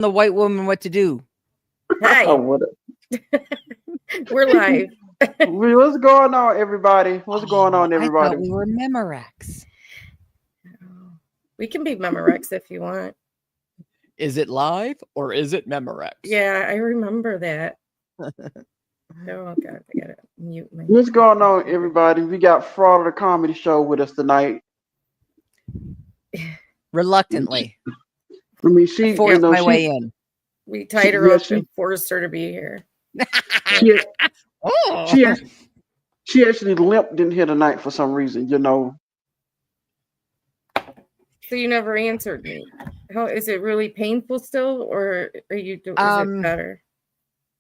the white woman what to do. Hi. We're live. What's going on, everybody? What's going on, I everybody? thought we were Memorex. We can be Memorex if you want. Is it live or is it Memorex? Yeah, I remember that. Oh God, I gotta mute my. What's going on, everybody? We got Fraud of the Comedy Show with us tonight. Reluctantly. I mean, she forced my way in. We tied her up and forced her to be here. She actually limped in here tonight for some reason, you know. So you never answered me. How is it really painful still, or are you? Is it better?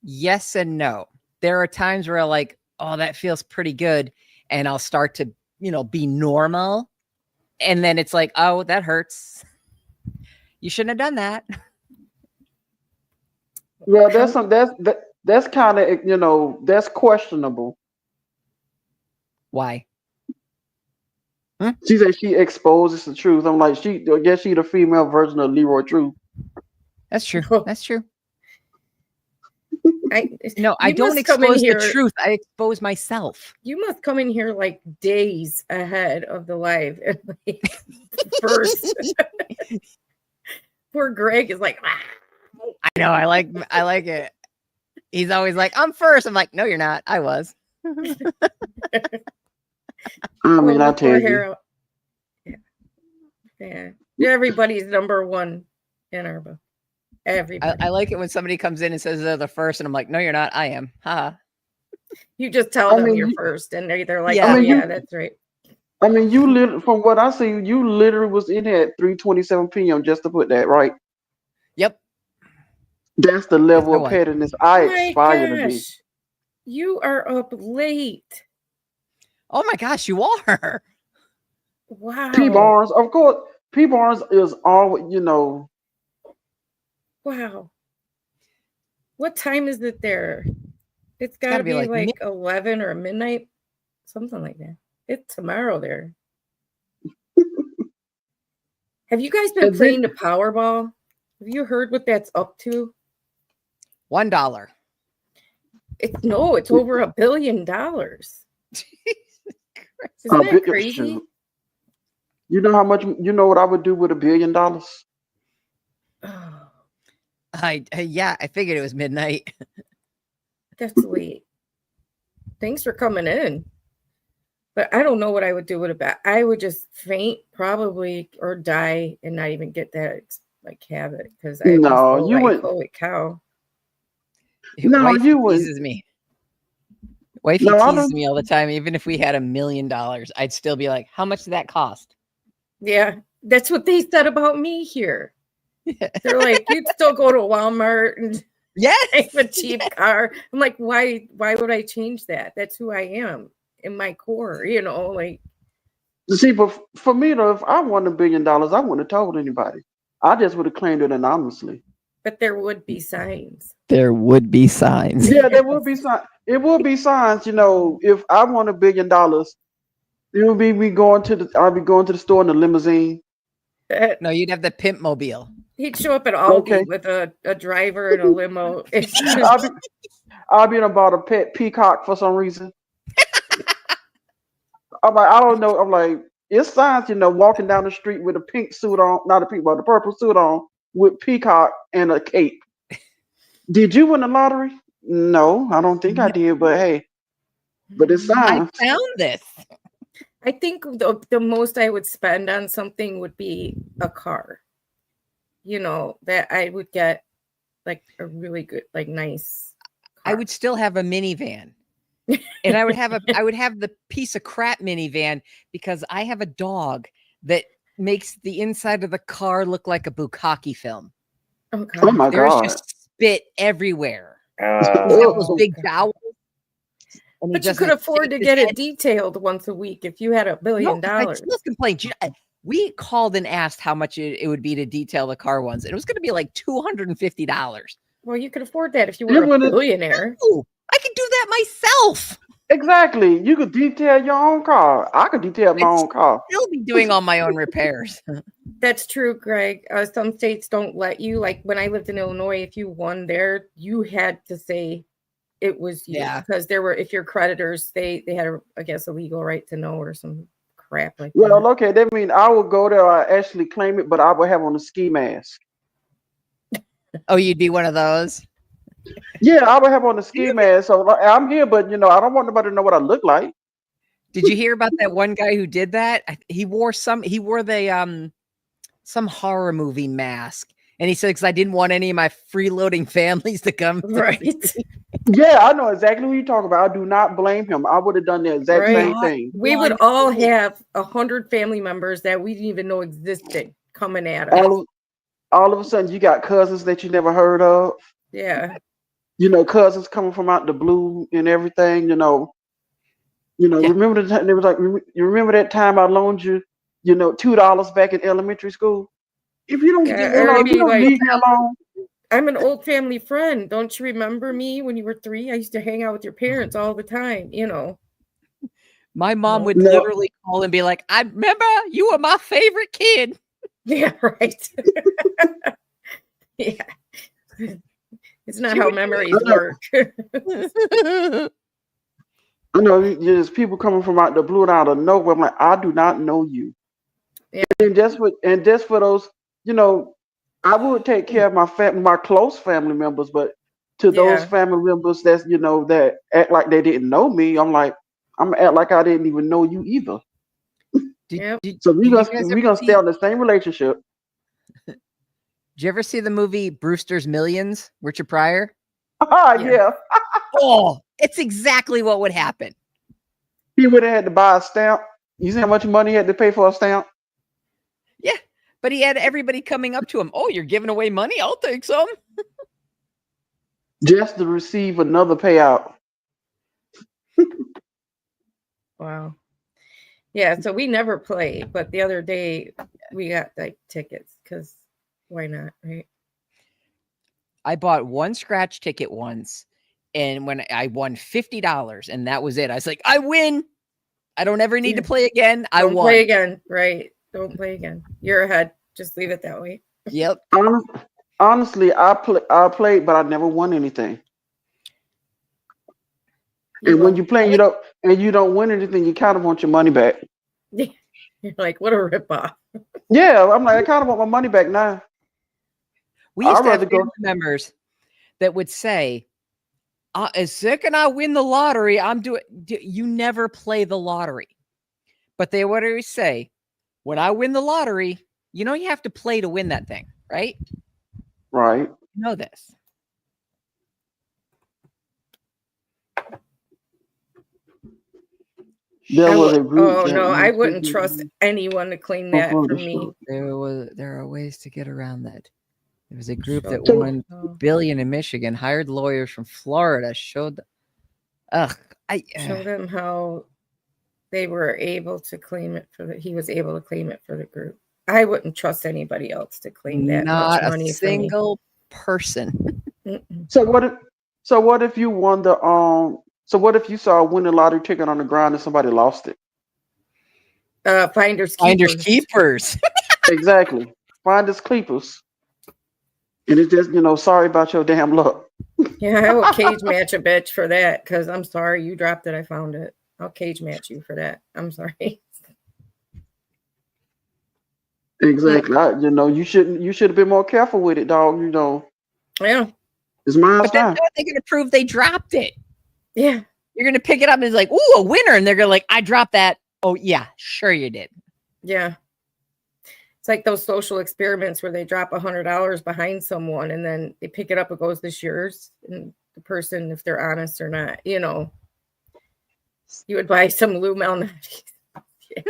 Yes and no. There are times where I'm like, oh, that feels pretty good, and I'll start to, be normal, and then it's like, oh, that hurts. You shouldn't have done that. Well, that's kind of that's questionable. Why? She said she exposes the truth. I'm like, I guess she's the female version of Leroy Truth. That's true. That's true. I I don't expose the truth. I expose myself. You must come in here like days ahead of the live. First. Poor Greg is like, I know. I like it. He's always like, I'm first. I'm like, no, you're not. I was. I mean, I tell you. Yeah. Everybody's number one in our book. Everybody. I like it when somebody comes in and says they're the first, and I'm like, no, you're not. I am. Ha. You just tell them you're first, and they're like, yeah, that's right. I mean, from what I see, you literally was in here at 3:27 p.m. just to put that right. Yep. That's the level of pettiness I aspire to be. You are up late. Oh my gosh, you are. Wow. P Barnes, of course. P Barnes is always, Wow. What time is it there? It's got to be like 11 or midnight, something like that. It's tomorrow there. Have you guys been playing the Powerball? Have you heard what that's up to? $1. It's over $1 billion. Isn't that crazy? You know how much? You know what I would do with $1 billion? I figured it was midnight. That's late. Thanks for coming in. But I don't know what I would do with it. I would just faint probably or die and not even get that have it because you would. Holy cow! No, you wouldn't. Teases me. Wifey teases me all the time. Even if we had $1 million, I'd still be like, "How much did that cost?" Yeah, that's what they said about me here. They're like, "You'd still go to Walmart and have a cheap car." I'm like, "Why? Why would I change that? That's who I am in my core." See, but for me though, if I won $1 billion, I wouldn't have told anybody. I just would have claimed it anonymously. But there would be signs. There would be signs. Yeah, there would be signs. It would be signs. If I won $1 billion, it would be I'd be going to the store in a limousine. No, you'd have the pimp mobile. He'd show up at Aldi with a driver and a limo. I'll be about a pet peacock for some reason. I'm like, I don't know. I'm like, it's signs, walking down the street with a pink suit on, not a pink, but a purple suit on with peacock and a cape. Did you win the lottery? No, I don't think I did, but hey, but it's signs. I found this. I think the most I would spend on something would be a car. That I would get like a really good, nice car. I would still have a minivan. And I would have the piece of crap minivan because I have a dog that makes the inside of the car look like a bukkake film. Oh, God. Oh my God. There's just spit everywhere. Those big jowls. But you could afford to get it detailed once a week if you had $1 billion. I still complain. We called and asked how much it would be to detail the car once. And it was going to be like $250. Well, you could afford that if you were a billionaire. No, I could do that myself. Exactly. You could detail your own car. I could detail my I'd own car. still be doing all my own repairs. That's true, Greg. Some states don't let you. Like when I lived in Illinois, if you won there, you had to say it was you Yeah. because there were if your creditors they had I guess a legal right to know or some crap like that. Well, okay, that means I would go there, I actually claim it, but I would have on a ski mask. Oh, you'd be one of those. Yeah, I would have on a ski mask. So I'm here, but I don't want nobody to know what I look like. Did you hear about that one guy who did that? He wore the some horror movie mask. And he said, because I didn't want any of my freeloading families to come. Right. Yeah, I know exactly what you're talking about. I do not blame him. I would have done the exact same thing. We would all have 100 family members that we didn't even know existed coming at us. All of a sudden, you got cousins that you never heard of. Yeah. Cousins coming from out the blue and everything. Remember the time it was like you remember that time I loaned you, $2 back in elementary school. If you don't get me alone, you don't leave me alone. I'm an old family friend. Don't you remember me when you were 3? I used to hang out with your parents all the time. My mom would literally call and be like, I remember you were my favorite kid. Yeah, right. Yeah. It's not how memories work. I know there's people coming from out the blue and out of nowhere. I'm like, I do not know you. Yeah. And just for those, I would take care of my close family members, but to those family members that's that act like they didn't know me, I'm like, I'm gonna act like I didn't even know you either. So we're gonna stay on the same relationship. Did you ever see the movie Brewster's Millions, Richard Pryor? Yeah. Oh, it's exactly what would happen. He would have had to buy a stamp. You see how much money he had to pay for a stamp? Yeah, but he had everybody coming up to him. Oh, you're giving away money? I'll take some. Just to receive another payout. Wow. Yeah, so we never play, but the other day we got like tickets because why not, right? I bought one scratch ticket once, and when I won $50, and that was it. I was like, I win. I don't ever need to play again. I won. Don't play again, right? Don't play again. You're ahead. Just leave it that way. Yep. Honestly, I played, but I never won anything. And when you play, you don't win anything, you kind of want your money back. You're like, what a ripoff. Yeah, I'm like, I kind of want my money back now. We used to have family members that would say, as second I win the lottery, you never play the lottery. But they would always say, when I win the lottery, you have to play to win that thing, right? Right. You know this. I wouldn't trust anyone to claim that for me. There are ways to get around that. There was a group that won $1 billion in Michigan, hired lawyers from Florida, showed them how they were able to claim it he was able to claim it for the group. I wouldn't trust anybody else to claim that much money. Not a single person. So what if you won so what if you saw a winning lottery ticket on the ground and somebody lost it? Finders keepers. Exactly. Finders keepers. And it's just, sorry about your damn luck. Yeah, I will cage match a bitch for that because I'm sorry you dropped it. I found it. I'll cage match you for that. I'm sorry. Exactly. You should have been more careful with it, dog. Yeah. It's mine. But then they're going to prove they dropped it. Yeah. You're going to pick it up and it's like, ooh, a winner. And they're going to like, I dropped that. Oh, yeah, sure you did. Yeah. It's like those social experiments where they drop $100 behind someone and then they pick it up. It goes, this yours. And the person, if they're honest or not, you would buy some Lou Malnati. Yeah.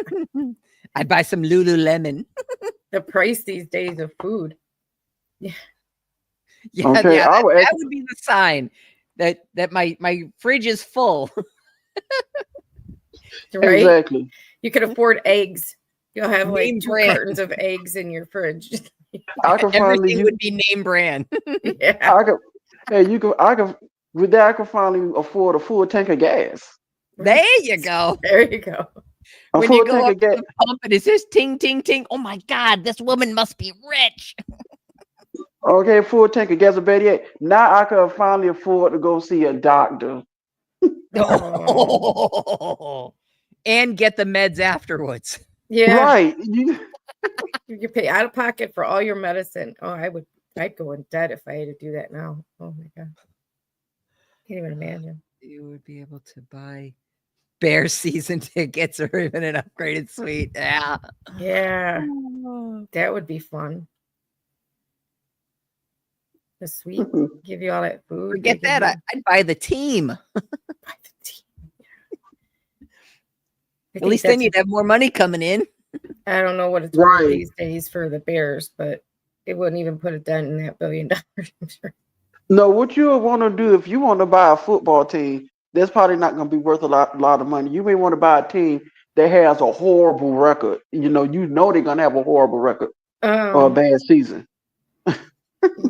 I'd buy some Lululemon. The price these days of food. Yeah. Yeah, okay, that would be the sign that my fridge is full. Right? Exactly. You could afford eggs. You'll have like 2 cartons of eggs in your fridge. Everything would be name brand. Yeah. With that I could finally afford a full tank of gas. There you go. There you go. A When full you go tank up of to gas. the pump and it says ting, ting, ting. Oh my God, this woman must be rich. Okay, full tank of gas. Now I can finally afford to go see a doctor. Oh. And get the meds afterwards. Yeah. Right. You pay out of pocket for all your medicine. Oh, I'd go in debt if I had to do that now. Oh my God. Can't even imagine. You would be able to buy Bear season tickets or even an upgraded suite. Yeah. Yeah. That would be fun. The suite, give you all that food. Forget that. I'd buy the team. Buy the team. At least then you'd have more money coming in. I don't know what it's worth these days for the Bears, but it wouldn't even put a dent in that $1 billion. I'm sure. No, what you want to do if you want to buy a football team, that's probably not going to be worth a lot of money. You may want to buy a team that has a horrible record. You know they're going to have a horrible record or a bad season.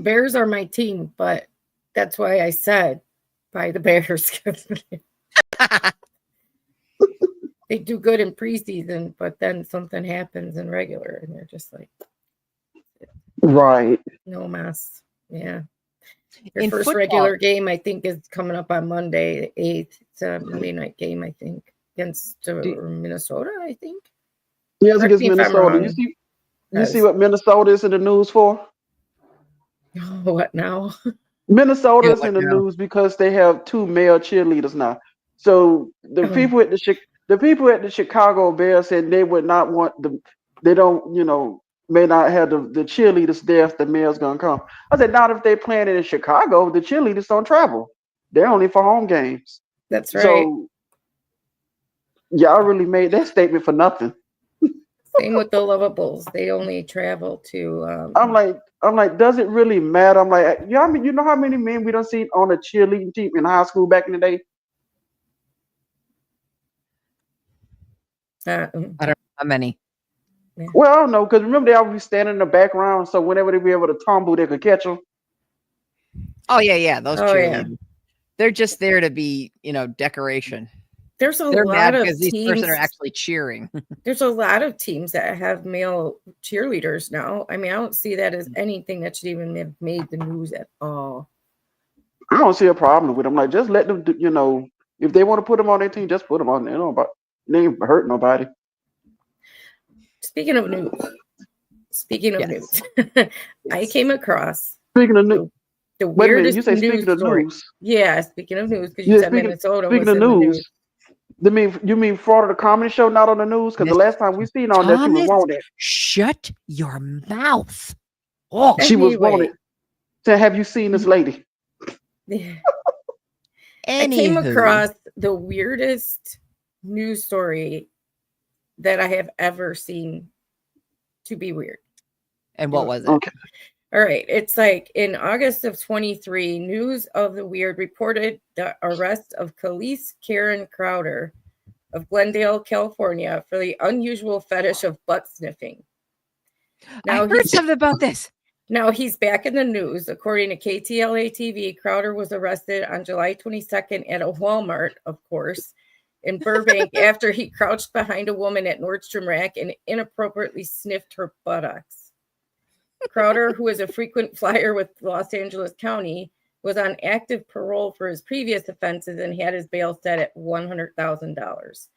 Bears are my team, but that's why I said buy the Bears. They do good in preseason, but then something happens in regular, and they're just like, right, no mess. Yeah. In Your first football, regular game, I think, is coming up on Monday, the 8th. It's a Monday night game, I think, against Minnesota, I think. Yes, against Minnesota. You see what Minnesota is in the news for? What now? Minnesota is in the news because they have 2 male cheerleaders now. So the people at the Chicago Bears said they would not want they don't, may not have the cheerleaders there if the male's gonna come. I said, not if they're playing it in Chicago, the cheerleaders don't travel. They're only for home games. That's right. So y'all really made that statement for nothing. Same with the Lovables. They only travel to I'm like, does it really matter? I'm like, you know how many men we done seen on a cheerleading team in high school back in the day? I don't know how many. Yeah. Well, I don't know, because remember they always be standing in the background, so whenever they be able to tumble, they could catch them. Oh yeah, those cheerleaders. Yeah. They're just there to be, decoration. They're lot of because these teams person are actually cheering. There's a lot of teams that have male cheerleaders now. I mean, I don't see that as anything that should even have made the news at all. I don't see a problem with them. Like, just let them do, if they want to put them on their team, just put them on there. They ain't hurt nobody. Speaking of news, I came across speaking of news. The weirdest you say news speaking of story. News. Yeah, speaking of news, because you said Minnesota was in the news. You mean Florida the Comedy Show not on the news? Because the last time we seen on there, she was wanted. Shut your mouth. Oh, she was wanted. So have you seen this lady? Yeah. I came across the weirdest news story that I have ever seen to be weird. And what was it? Okay. All right. It's like in August of 23, News of the Weird reported the arrest of Khalees Karen Crowder of Glendale, California for the unusual fetish of butt sniffing. Now, I heard something about this. Now he's back in the news. According to KTLA TV, Crowder was arrested on July 22nd at a Walmart, of course, in Burbank after he crouched behind a woman at Nordstrom Rack and inappropriately sniffed her buttocks. Crowder, who is a frequent flyer with Los Angeles County, was on active parole for his previous offenses and had his bail set at $100,000.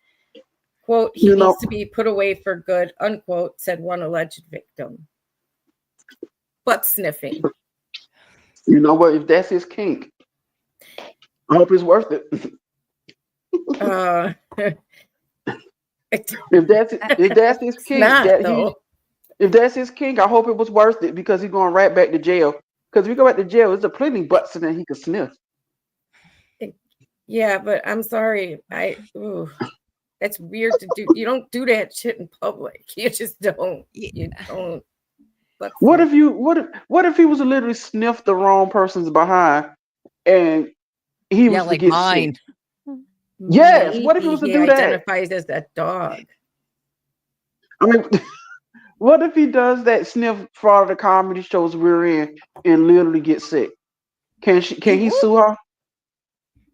Quote, he needs to be put away for good, unquote, said one alleged victim. Butt sniffing. You know what? If that's his kink, I hope it's worth it. If that's his kink, if that's his kink, I hope it was worth it because he's going right back to jail. Because if you go back to jail, there's a plenty butt sniffing he could sniff. Yeah, but I'm sorry. That's weird to do. You don't do that shit in public. You just don't. You don't. What if he was to literally sniff the wrong person's behind and he was to get mine. Sick? Yes. What if he was to do that? Identifies as that dog. I mean, what if he does that sniff for the comedy shows we're in and literally get sick? Can he sue her?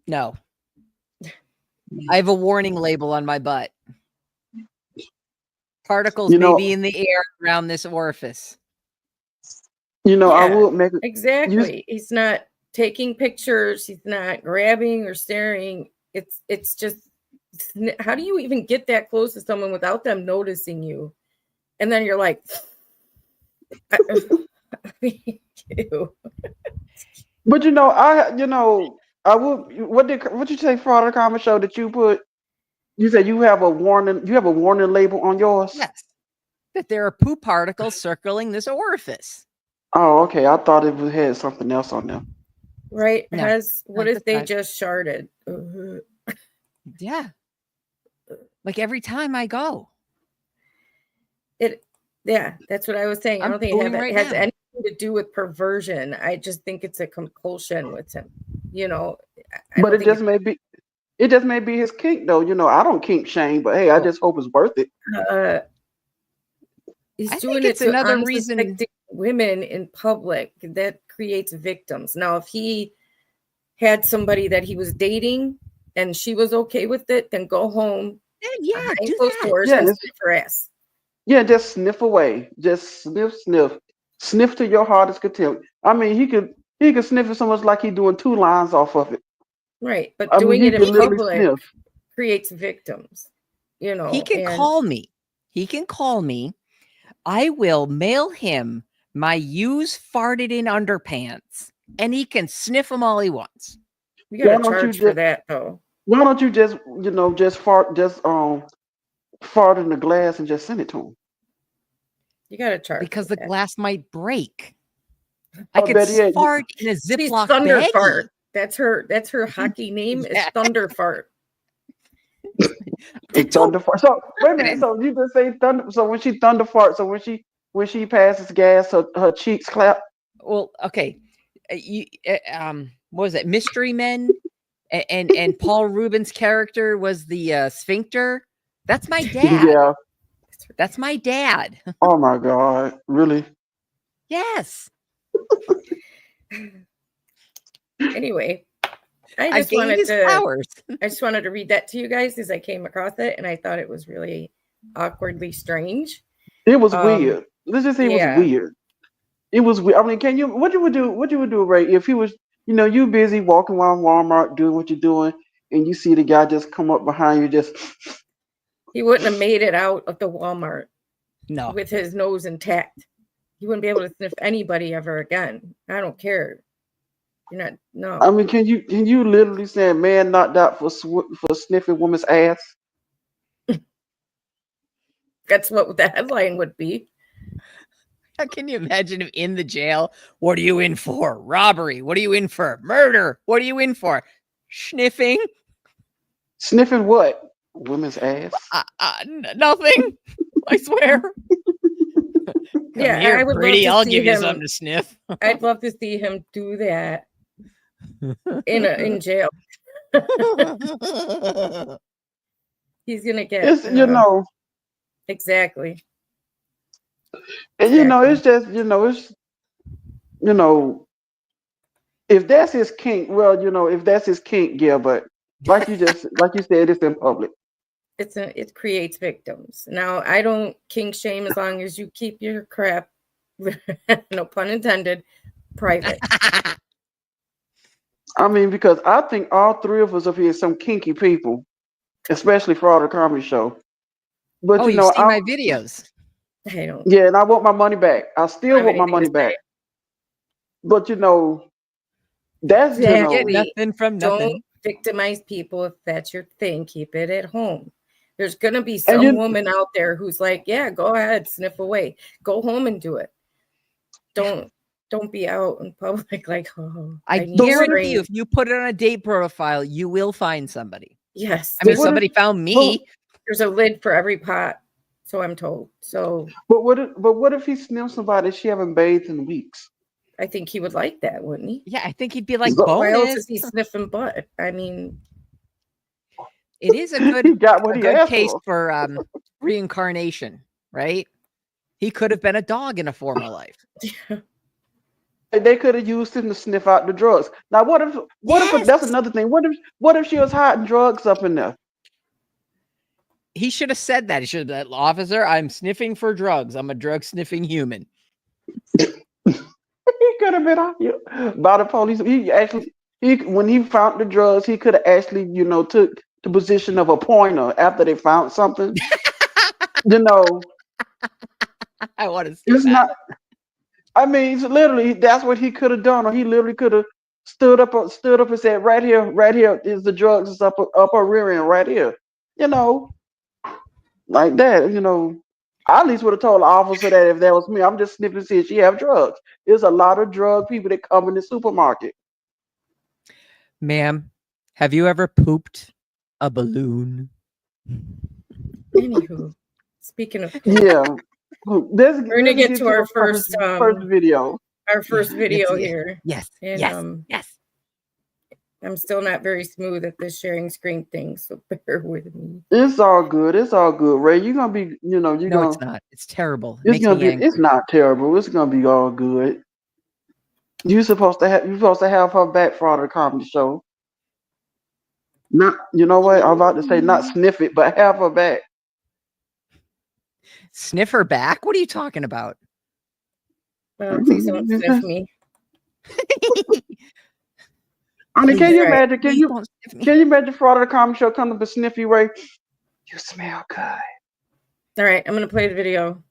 No. I have a warning label on my butt. Particles You may know, be in the air around this orifice. I Yeah, would make it. exactly. He's not taking pictures. He's not grabbing or staring. It's just, how do you even get that close to someone without them noticing you? And then you're like, ew. But I would. What you say for the comment show that you put? You said you have a warning. You have a warning label on yours. Yes, that there are poop particles circling this orifice. Oh, okay. I thought had something else on there. Right? No, What no, if they that's just sharted? Yeah, like every time I go. Yeah, that's what I was saying. I I'm don't think pooing it right has now. anything to do with perversion. I just think it's a compulsion with him. I But don't it think just may be. It just may be his kink, though. I don't kink shame, but hey, I Oh. just hope it's worth it. he's I doing think it it's to another reason. unsuspecting women in public. That creates victims. Now, if he had somebody that he was dating and she was okay with it, then go home Yeah, behind do closed that. doors Yeah, and it's- sniff her ass. Yeah, just sniff away. Just sniff to your heart's contempt. I mean, he could sniff it so much like he's doing 2 lines off of it. Right, but I mean, doing he it in could literally public sniff. creates victims. He can And call me. He can call me. I will mail him my used farted in underpants, and he can sniff them all he wants. we got Why to don't you charge for just that, though. Why don't you just fart in the glass and just send it to him? You got to charge Because for the that. glass might break. I Oh, could better yet, fart in a She's Ziploc Thunder baggie. Fart. That's her hockey name is Yeah. Thunder Fart. it's thunder fart. So wait a minute. And- So you just say thunder. So when she thunder fart, so when she passes gas, her cheeks clap. Well, okay. What was it? Mystery Men, and Paul Rubin's character was the sphincter. That's my dad. Yeah. That's my dad. Oh my God. Really? Yes. Anyway, I I just gained wanted his to powers. I just wanted to read that to you guys as I came across it, and I thought it was really awkwardly strange. It was weird. Let's just say it was yeah. weird. It was weird. I mean, what you would do? What you would do, Ray, if he was, you busy walking around Walmart doing what you're doing, and you see the guy just come up behind you, just. He wouldn't have made it out of the Walmart No. with his nose intact. He wouldn't be able to sniff anybody ever again. I don't care. You're not. No. I mean, can you literally say a man knocked out for sniffing woman's ass? That's what the headline would be. How can you imagine him in the jail? What are you in for? Robbery. What are you in for? Murder. What are you in for? Sniffing. Sniffing what? Women's ass? Nothing. I swear. Come Yeah, here, I would pretty. love to I'll see give you him. something to sniff. I'd love to see him do that in jail. He's gonna get. It's Exactly. and it's just it's if that's his kink, well, if that's his kink, yeah, but like you said, it's in public. It creates victims. Now, I don't kink shame as long as you keep your crap, no pun intended, private. I mean, because I think all three of us up here are some kinky people, especially for the comedy show. But Oh, you've seen my videos. I don't. Yeah, and I want my money back. I still have want my anything money to back. say. But that's Get nothing from nothing. Don't victimize people if that's your thing. Keep it at home. There's gonna be some woman out there who's like, yeah, go ahead, sniff away. Go home and do it. Don't be out in public like, oh. I guarantee you, if you put it on a date profile, you will find somebody. Yes. I mean, somebody found me. There's a lid for every pot, so I'm told. So, but what if he sniffs somebody she haven't bathed in weeks? I think he would like that, wouldn't he? Yeah, I think he'd be like, why else bonus. is he sniffing butt? I mean, it is a good, case for reincarnation, right? He could have been a dog in a former life. They could have used him to sniff out the drugs. Now, what if that's another thing? What if she was hiding drugs up in there? He should have said that. He should have said, officer, I'm sniffing for drugs. I'm a drug sniffing human. He could have been out here by the police. When he found the drugs, he could have actually, took the position of a pointer after they found something. you know, I want to see it's that. not. I mean, it's literally that's what he could have done, or he literally could have stood up and said, right here is the drugs. It's up her rear end, right here. Like that. I at least would have told the officer that if that was me, I'm just sniffing to see if she have drugs. There's a lot of drug people that come in the supermarket. Ma'am, have you ever pooped a balloon? Anywho, speaking of, Yeah. we're gonna get to our first video. Our first video Yes, here. Yes. And yes. I'm still not very smooth at this sharing screen thing, so bear with me. It's all good. It's all good, Ray. You're gonna be, No, it's not. It's terrible. It's not terrible. It's gonna be all good. You're supposed to have her back for the comedy show. Not, you know what? I'm about to say not sniff it, but have her back. Sniff her back? What are you talking about? Please don't sniff me. I mean, can you Right. imagine? Can you imagine Fraud of the Comedy Show coming to sniff you, Ray? You smell good. All right, I'm gonna play the video.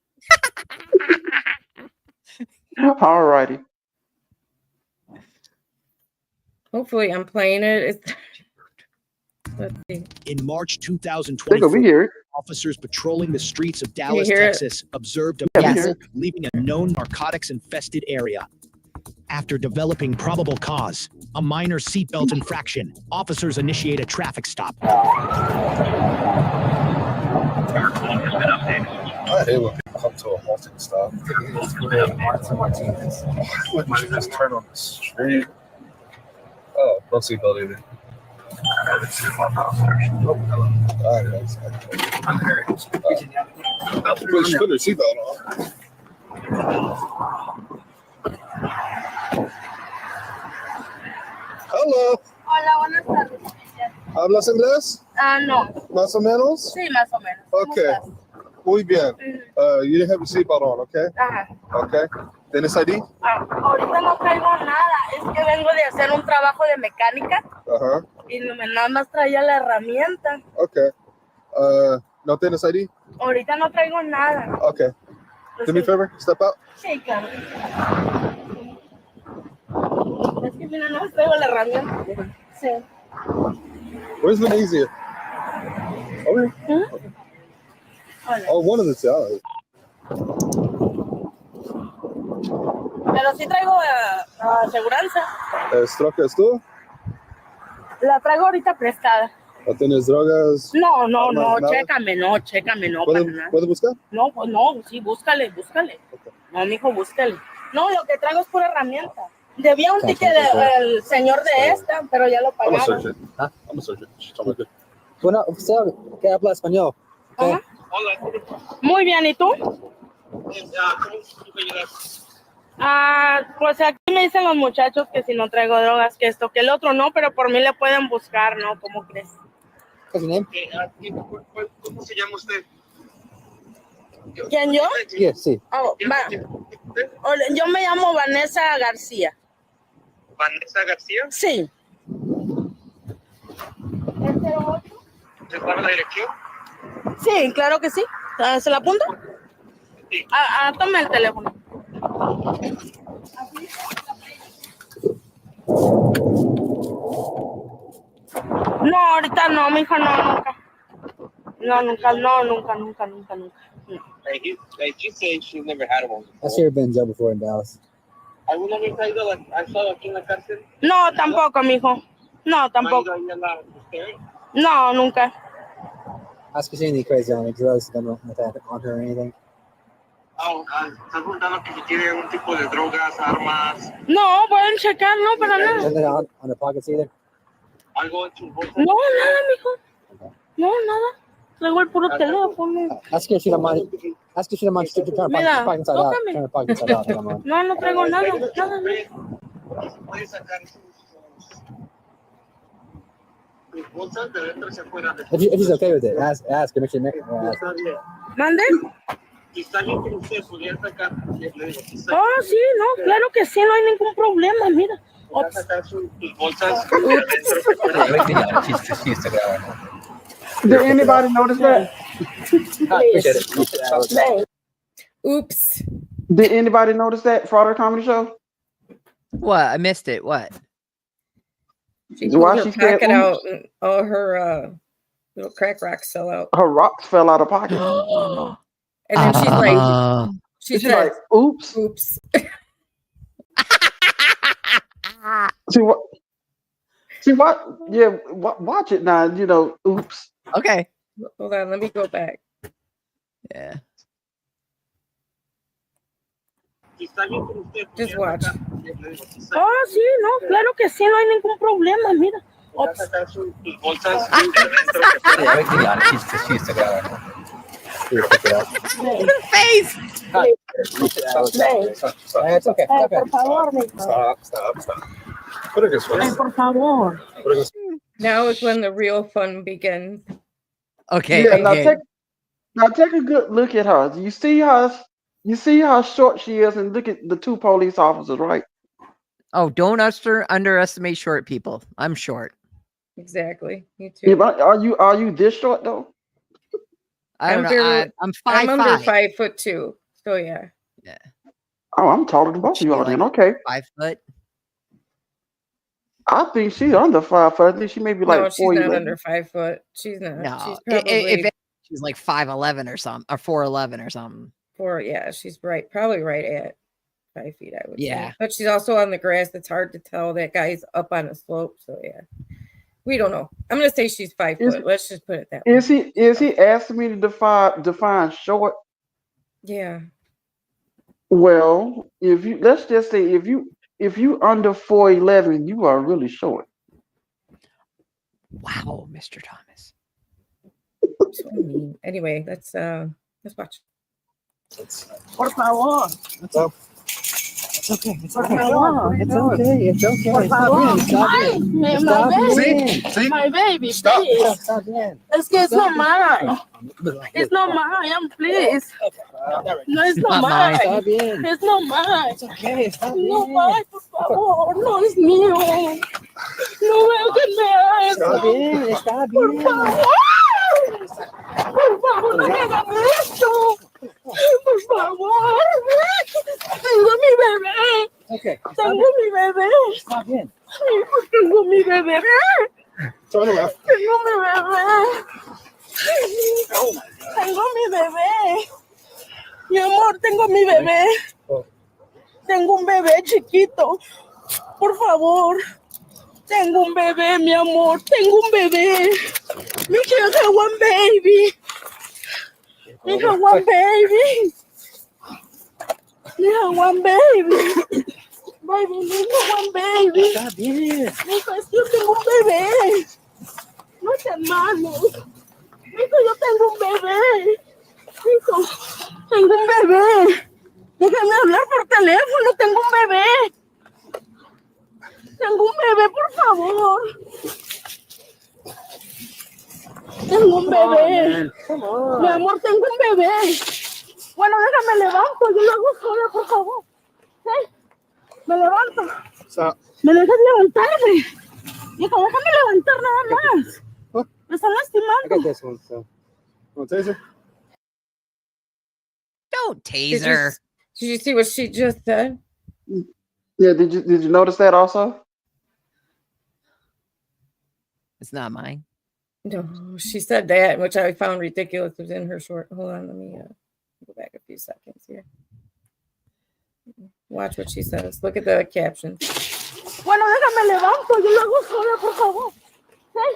All righty. Hopefully, I'm playing it. Let's see. In March They're 2024, gonna be here. officers patrolling the streets of Dallas, hear it? Texas, observed a Yeah, we vehicle hear leaving a known narcotics-infested area. After developing probable cause, a minor seatbelt infraction, officers initiate a traffic stop. I hate when people come to a halting stop. Would you just turn on the street? Oh, don't seatbelt either. Put your seatbelt on. Hello. Hola, buenas tardes. ¿Hablas inglés? No. Más o menos? Sí, más o menos. ¿Cómo Okay. estás? Muy bien. You didn't have your seatbelt on, okay? Ajá. Okay. ¿Tienes ID? Ahorita no traigo nada. Es que vengo de hacer un trabajo de mecánica Ajá. y nada más traía la herramienta. Okay. ¿No tienes ID? Ahorita no traigo nada. Okay. Do me a favor, step out. Sí, claro. Es que mira, no traigo la herramienta. Sí. Where's the easier? Okay. Hola. Oh, one of the two. Pero sí traigo aseguranza. ¿Troca es tú? La traigo ahorita prestada. ¿O tienes drogas? No, Nada. chécame, no, para nada. ¿Puedo buscar? No, pues no, sí, búscale. Okay. No, mijo, búscale. No, lo que traigo es pura herramienta. Debía un ticket del señor de esta, pero ya lo I'm gonna pagaron. search it. I'm gonna search it. She's talking good. Bueno, usted que habla español. Ajá. Muy bien, ¿y tú? Pues aquí me dicen los muchachos que si no traigo drogas, que esto, que el otro no, pero por mí le pueden buscar, ¿no? ¿Cómo crees? What's your name? ¿Cómo se llama usted? ¿Quién, yo? Yes, sí. Oh, Hola, yo me llamo Vanessa García. ¿Vanessa García? Sí. ¿Se sabe la dirección? Sí, claro que sí. ¿Se la apunta? Sí. Toma el teléfono. No, ahorita no, mija, no, nunca. No, nunca. No. Like you say, she's never had one. I've seen her been in jail before in Dallas. ¿Alguna vez ha ido ha estado aquí en la cárcel? No, tampoco, mijo. No, tampoco. ¿Ha ido ahí a la usted? No, nunca. Ask if she any crazy on the drugs done with that on her or anything. ¿Estás preguntando que si tiene algún tipo de drogas, armas, No, pueden checar, no, para nada. Nothing on her pockets either. algo en su bolsa? No, nada, mijo. No, nada. Traigo el puro teléfono. Ask her if she don't mind. Ask her if she don't mind to turn her Mira, pocket inside out. tócame. Turn her pocket inside out. Come on. No, no traigo nada. Nada. Puede sacar sus... tus bolsas de dentro hacia afuera. If he's okay with it, ask him. If she ask. Está bien. ¿Mande? Si está bien con usted, podría sacar. Le digo, si está Oh, sí, no, claro que sí, no hay ningún problema, mira. podría sacar tus bolsas de dentro hacia afuera. Did anybody notice that? I appreciate it. You should ask. Please. Oops. Did anybody notice that Friday Comedy Show? What? I missed it. What? She Why pulled her she said pocket oops? out and all her little crack rocks fell out. Her rocks fell out of pocket. And then she's like, she She's said, like, oops. oops. See what? See what? Yeah, watch it now. You know, oops. Okay. Hold on, let me go back. Yeah. Si está bien con usted, Just podría watch. sacar. Le digo, si está Oh, sí, no, claro que sí, no hay ningún problema, mira. podría sacar tus bolsas de dentro hacia afuera. Face. You should ask. It's okay. Ay, It's okay. por favor, mijo. Stop. Put it this way. Ay, por favor. Put it this way. Now is when the real fun begins. Okay. Yeah, Okay. now take a good look at her. You see how short she is, and look at the two police officers, right? Oh, don't underestimate short people. I'm short. Exactly. Me Yeah, too. but are you this short though? I don't I'm know. barely- I'm I'm under 5'5". 5'2". So yeah. Oh, I'm taller than both of She y'all like- then. Okay. 5 foot. I think she's under 5 foot. I think she may be like No, she's 4 not under 5 foot. She's not. No. She's If probably she's like 5'11" or something, or 4'11" or something. yeah, she's probably right at 5 feet, I would Yeah. say. But she's also on the grass. It's hard to tell. That guy's up on a slope. So yeah. We don't know. I'm gonna say she's 5 Is- foot. Let's just put it that way. Is he asking me to define short? Yeah. Well, let's just say if you under 4'11", you are really short. Wow, Mr. Thomas. So mean. Anyway, let's watch. Por favor. It's okay. It's Por okay. favor. It's okay. It's okay. Por Stop favor. in. Stop Ay, in. my Stop baby. in. My baby, Stop. please. Stop in. Es que it's not mine. It's not mine, please. No, it's not Not mine. mine. Stop in. It's not mine. It's okay. Stop No, in. mine, por favor. No es mío. No veo que me haga Stop eso. in. Stop Por in. favor. Por favor, no me hagan esto. Por favor. Tengo mi bebé. Okay. Stop Tengo in. mi bebé. Stop in. Tengo mi bebé. Turn around. Tengo mi bebé. Tengo mi bebé. Mi amor, tengo mi bebé. Tengo un bebé chiquito. Por favor. Tengo un bebé, mi amor. Tengo un bebé. Me quiero one baby. Me quiero one baby. Me quiero one baby. Baby, me quiero one baby. Stop in. Mijo, es que yo tengo un bebé. No sean malos. Mijo, yo tengo un bebé. Mijo, tengo un bebé. Déjame hablar por teléfono. Tengo un bebé. Tengo un bebé, por favor. Tengo un bebé. Come on. Mi amor, tengo un bebé. Bueno, déjame levanto. Yo lo hago sola, por favor. ¿Sí? Me levanto. Stop. ¿Me dejas levantarme? Hijo, déjame levantar nada más. Me están I lastimando. got this one. So. Want to taser? Don't Did tase you, her. did you see what she just said? Yeah, did you notice that also? It's not mine. No, she said that, which I found ridiculous. It was in her short. Hold on, let me go back a few seconds here. Watch what she says. Look at the captions. Bueno, déjame levanto. Yo lo hago sola, por favor. ¿Sí?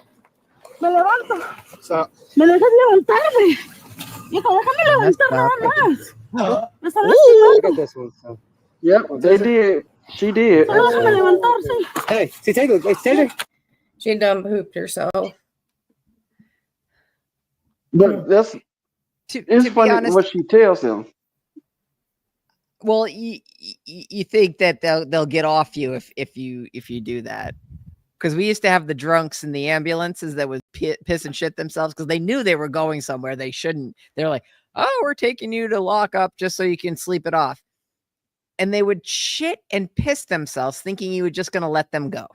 Me levanto. Stop. ¿Me dejas levantarme? Hijo, déjame levantar nada más. Me están I lastimando. got this one. So. Yep, they did. She did. Solo déjame levantar, sí. Hey, see, Taylor. Hey, Taylor. She done pooped herself. But that's To it's be funny honest, what she tells him. well, you think that they'll get off you if you do that. because we used to have the drunks in the ambulances that would piss and shit themselves because they knew they were going somewhere they shouldn't. They're like, oh, we're taking you to lock up just so you can sleep it off. And they would shit and piss themselves thinking you were just going to let them go.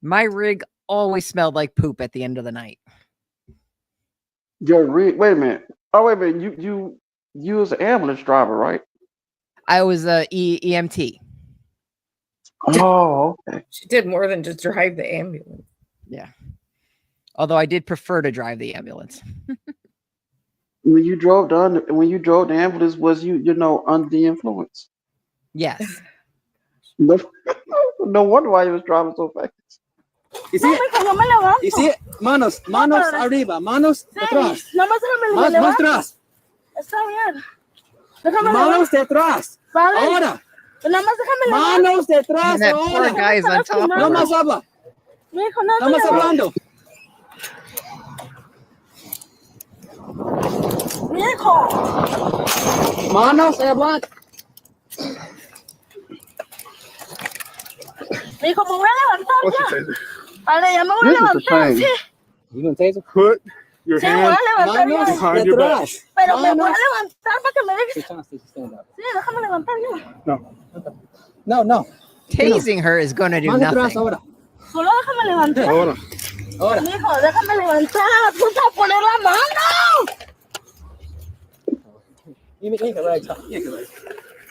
My rig always smelled like poop at the end of the night. Your rig, wait a minute. Oh, wait a minute. You was an ambulance driver, right? I was a EMT. Oh, okay. She did more than just drive the ambulance. Yeah. Although I did prefer to drive the ambulance. When you drove the ambulance, was you under the influence? Yes. No wonder why you was driving so fast. You see it? You see it? Manos arriba, manos detrás. Más atrás. Está bien. Déjame Manos detrás. Ahora. Manos detrás. And that poor Ahora. guy is on top of No her. más habla. Estamos hablando. Manos hablan. Mijo, me voy a levantar What's ya. your taser? Vale, ya me voy a This is the levantar. thing. Sí, You gonna taser? Put your sí, me voy hand a levantar Manos ya. behind your back. detrás. Pero me voy a Manos. levantar para que me dejes. Two times, stand up. Sí, déjame levantar ya. No. Tasing her is going to do Más atrás nothing. ahora. Solo déjame levantar. Ahora. Ahora. Mijo, déjame levantar. Ponte a poner la mano. You make your legs up. Make your legs.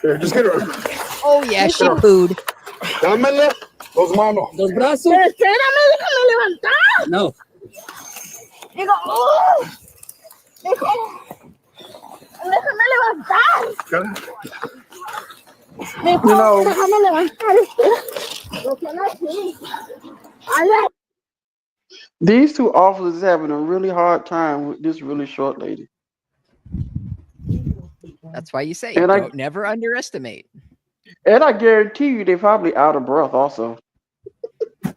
Here, just get her. Oh, yeah, she pooed. Dámele los manos. Los brazos. Pero espérame, déjame levantar. No. Digo, Mijo, déjame levantar. Mijo, déjame levantar. No sean así. Ale. These two officers having a really hard time with this really short lady. That's why you say And I- don't never underestimate. And I guarantee you, they're probably out of breath also.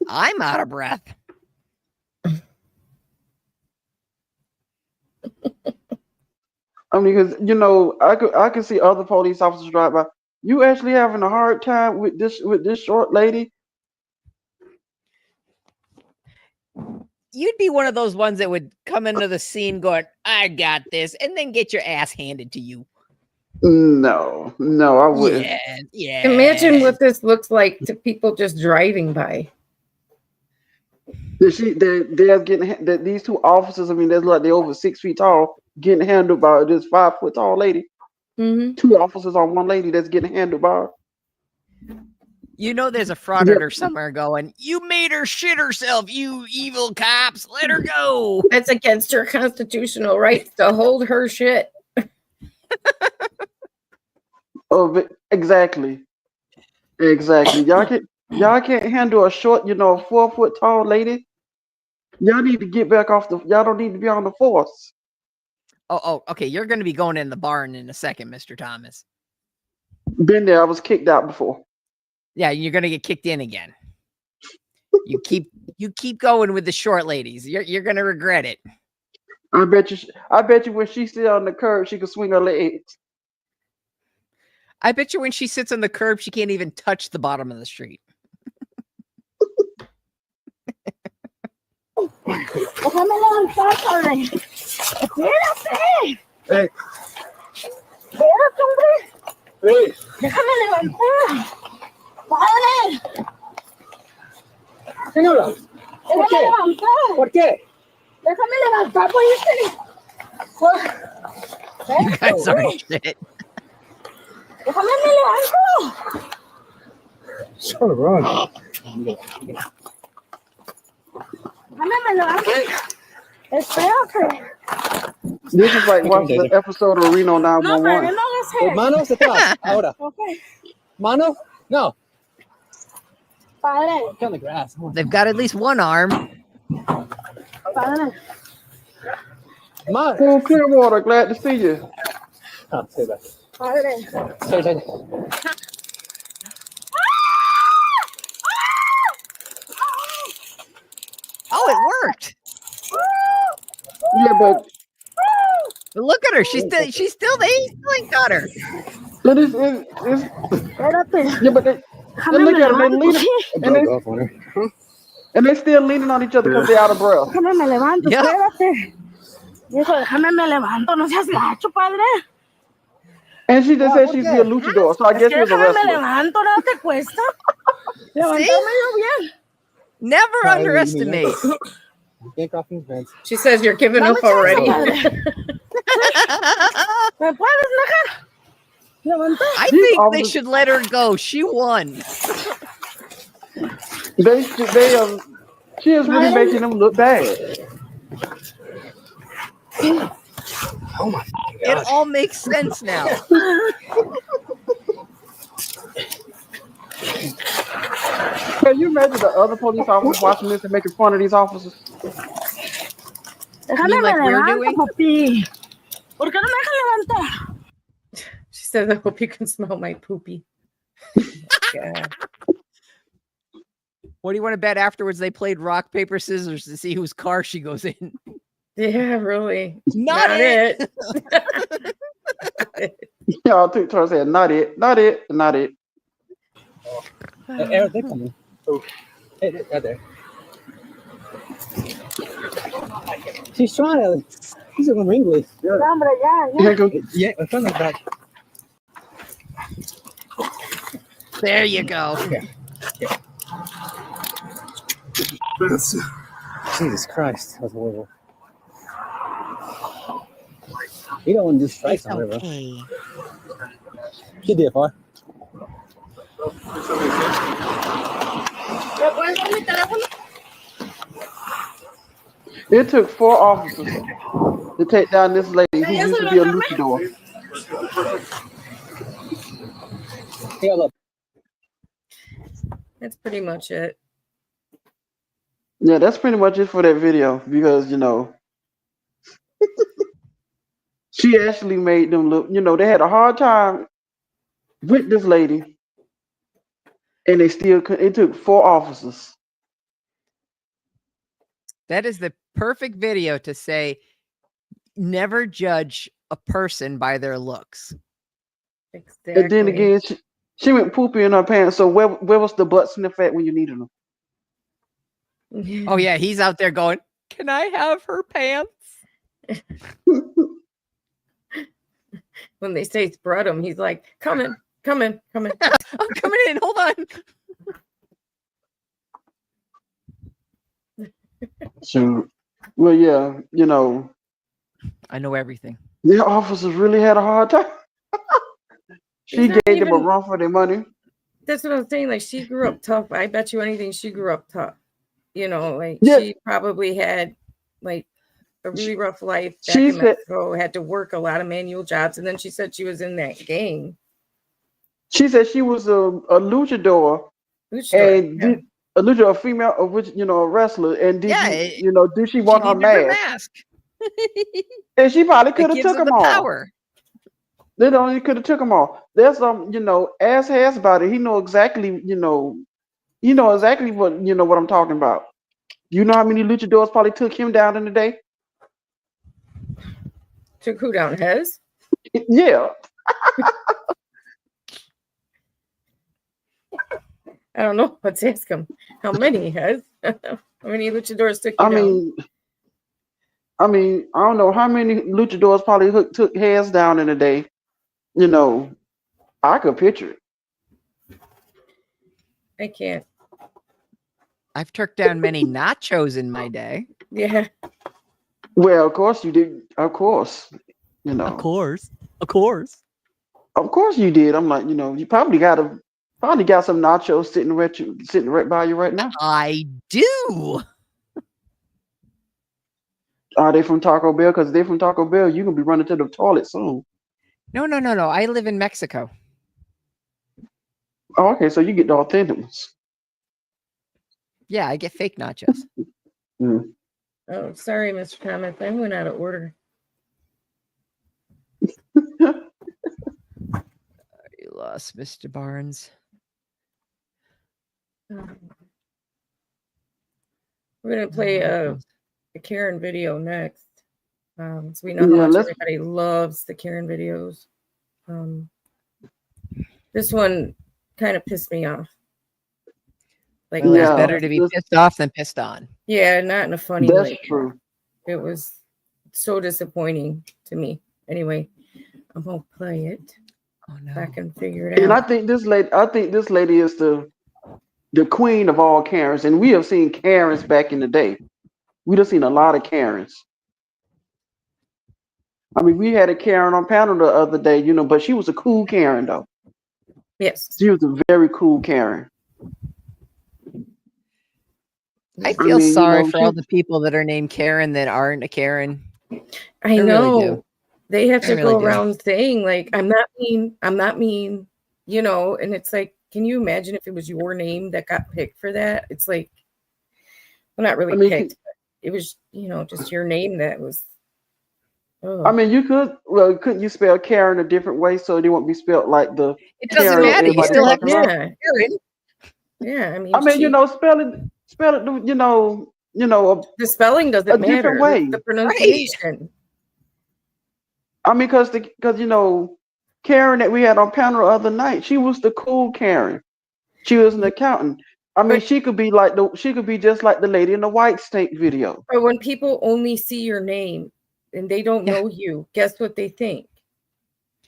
I'm out of breath. I mean, because I could see other police officers drive by. You actually having a hard time with this short lady? You'd be one of those ones that would come into the scene going, I got this, and then get your ass handed to you. No, I wouldn't. Yeah. Imagine what this looks like to people just driving by. They're getting that these two officers. I mean, they look like they're over 6 feet tall, getting handled by this 5 foot tall lady. Mm-hmm. Two officers on one lady that's getting handled by her. You know there's a frauditor somewhere going, you made her shit herself, you evil cops. Let her go. That's against her constitutional rights to hold her shit. Oh, exactly. Y'all can't handle a short, 4 foot tall lady. Y'all need to get back off y'all don't need to be on the force. Oh, okay. You're going to be going in the barn in a second, Mr. Thomas. Been there. I was kicked out before. Yeah, you're going to get kicked in again. You keep going with the short ladies. You're going to regret it. I bet you when she sit on the curb, she can swing her legs. I bet you when she sits on the curb, she can't even touch the bottom of the street. Déjame levantar, padre. Espérate. Hey. Espérate, hombre. Hey. Déjame levantar. Padre. Señora, Déjame levantar. ¿por qué? Déjame levantar, pues. You guys are shit. Déjame me levanto. Son of a run. Déjame me levanto. Espérate. This is like watching the episode of Reno No, padre, 911. no hagas Los eso. manos detrás. Ahora. Okay. Mano? No. Padre, Get on the grass. Come on. They've got at least one arm. padre. Mano. Cool Clearwater, glad to see you. Oh, stay back. Padre. Stay. Oh, it worked. Yeah, but Look at her. She's still there. He still ain't got her. it's Espérate. yeah, but they Déjame look me at her, they levanto. lean Sí. and they, Broke off on her. Huh? And they still leaning on each other because they're out of breath. Déjame me levanto, Yep. espérate. Dijo, déjame me levanto, no seas gacho, padre. And she just said she'd be a luchador, so I guess she was a Déjame me wrestler. levanto, ¿no te cuesta? Levantarme yo bien. Never underestimate. Get off his vents. She says you're giving Dame up chance, already. padre. ¿Me puedes dejar levantar? I think they should let her go. She won. She is really making them look bad. Oh my It gosh. all makes sense now. Can you imagine the other police officers watching this and making fun of these officers? Déjame mean like me we're levanto, doing? papi. ¿Por qué no me dejas levantar? She says, I hope you can smell my poopy. Yeah. What do you want to bet afterwards they played rock, paper, scissors to see whose car she goes in? Yeah, really. Not it. Y'all took turns saying, not it, not it, not it. Eric, they're coming. Oh, hey, right there. She's trying to. She's a wrinkly. Ya, hombre, ya. Yeah, in front of that. There you go. Jesus Christ, that was horrible. You don't want to do strikes on her, bro. She did far. ¿Me puedes dar mi teléfono? It took 4 officers to take down this lady who used to be a luchador. Here, look. That's pretty much it. Yeah, that's pretty much it for that video because, you know, she actually made them look, you know, they had a hard time with this lady and they still could. It took 4 officers. That is the perfect video to say, never judge a person by their looks. Exactly. And then again, she went poopy in her pants. So where was the butt sniff at when you needed them? Oh yeah, he's out there going, can I have her pants? When they say spread them, he's like, come in. I'm coming in. Hold on. So, well, yeah, you know, I know everything. the officers really had a hard time. She It's not gave them a even- run for their money. That's what I'm saying. Like, she grew up tough. I bet you anything she grew up tough. You know, like Yeah. she probably had like a really rough life back She in said- Mexico, had to work a lot of manual jobs. And then she said she was in that gang. She said she was a luchador and Yeah. a luchador, a female, of which, you know, a wrestler. And did did she want her needed mask? And she probably could have gives took her them the all. power. They only could have took them all. There's some, you know, ass has about it. He know exactly, exactly what I'm talking about. You know how many luchadors probably took him down in the day? Took who down? Hez? Yeah. I don't know. Let's ask him. How many he has? How many luchadors took you down? I mean, I don't know how many luchadors probably took heads down in a day. You know, I could picture it. I can't. I've took down many nachos in my day. Yeah. Well, of course you did. Of course, you know. Of course. Of course you did. I'm like, you probably got some nachos sitting right by you right now. I do. Are they from Taco Bell? Because if they're from Taco Bell, you're gonna be running to the toilet soon. No. I live in Mexico. Oh, okay, so you get the authentic ones. Yeah, I get fake nachos. Mm. Oh, sorry, Mr. Thomas. I went out of order. You lost, Mr. Barnes. We're gonna play a Karen video next. So we know how much everybody loves the Karen videos. This one kind of pissed me off. Like, Well, it's Yeah, better to be pissed off than pissed on. yeah, not in a funny that's way. true. It was so disappointing to me. Anyway, I'm gonna play it. Oh no. If I can figure it And out. I think this lady is the queen of all Karens, and we have seen Karens back in the day. We've just seen a lot of Karens. I mean, we had a Karen on panel the other day, you know, but she was a cool Karen though. Yes. She was a very cool Karen. I feel mean, you sorry know, for all the people that are named Karen that aren't a Karen. I really know. do. They have I to really go do. around saying, like, I'm not mean, you know, and it's like, can you imagine if it was your name that got picked for that? It's like, well, not really I mean, picked, but it was, you know, just your name that was. Oh. I mean, you could. Well, couldn't you spell Karen a different way so it won't be spelled like the It doesn't Karen matter. You everybody still have talking about? Karen. Yeah. I mean, I mean, you know, spell it. You know, the spelling doesn't a matter. different way. The pronunciation. I mean, because you know, Karen that we had on panel the other night, she was the cool Karen. She was an accountant. I mean, she could be just like the lady in the White Snake video. But when people only see your name and they don't know you, guess what they think?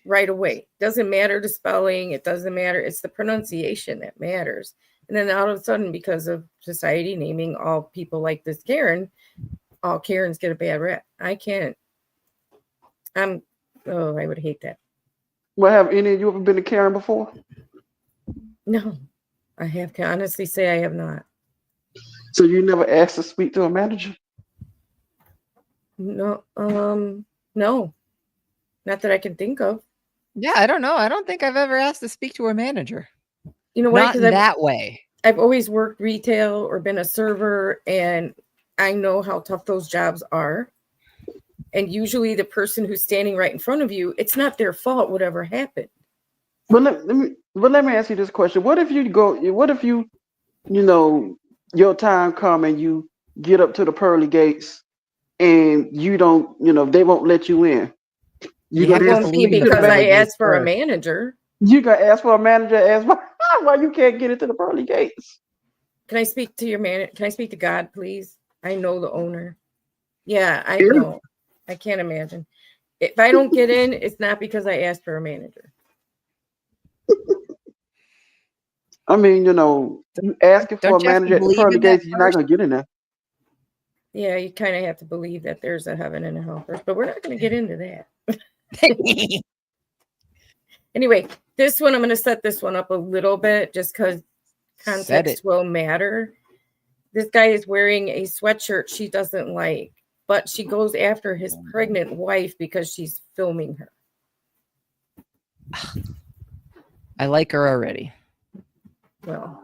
Right away. Doesn't matter the spelling. It doesn't matter. It's the pronunciation that matters. And then all of a sudden, because of society naming all people like this Karen, all Karens get a bad rap. I can't. I would hate that. Well, have any of you ever been a Karen before? No, I have to honestly say I have not. So you never asked to speak to a manager? No, no, not that I can think of. Yeah, I don't know. I don't think I've ever asked to speak to a manager. You know why? Not in that way. I've always worked retail or been a server, and I know how tough those jobs are. And usually the person who's standing right in front of you, it's not their fault, whatever happened. But let me ask you this question. What if you know, your time come and you get up to the pearly gates and you don't, you know, they won't let you in. You won't be because I asked for a manager. You got to ask for a manager. Ask why you can't get into the pearly gates. Can I speak to your manager? Can I speak to God, please? I know the owner. Yeah, I know. I can't imagine. If I don't get in, it's not because I asked for a manager. I mean, you know, you asking for a manager at the pearly gates, you're not going to get in there. Yeah, you kind of have to believe that there's a heaven and a hell first, but we're not going to get into that. Anyway, this one, I'm going to set this one up a little bit just because context will matter. This guy is wearing a sweatshirt she doesn't like, but she goes after his pregnant wife because she's filming her. I like her already. Well,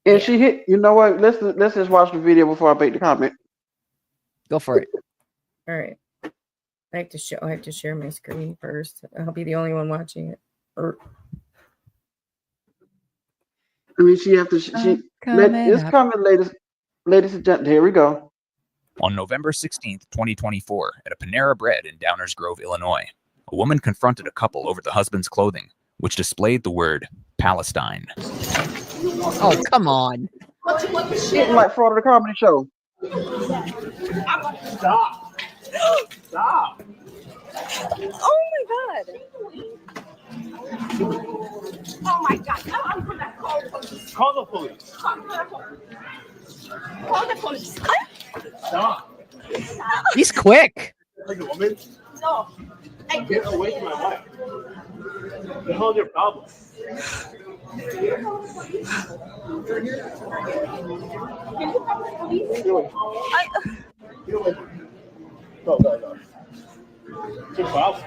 and she hit. You know what? Let's just watch the video before I make the comment. Go for it. All right. I have to share my screen first. I'll be the only one watching it. I mean, it's coming, ladies and gentlemen. Here we go. On November 16th, 2024, at a Panera Bread in Downers Grove, Illinois, a woman confronted a couple over the husband's clothing, which displayed the word Palestine. Oh, come on. Getting like fraud of the comedy show. Stop. Stop. Oh my God. Oh my God. I'm gonna call the police. Call the police. Call the police. Stop. He's quick. Like a woman? No. Get away from my wife. The hell is your problem? Can you call the police? Get away from me. Go. What's your problem?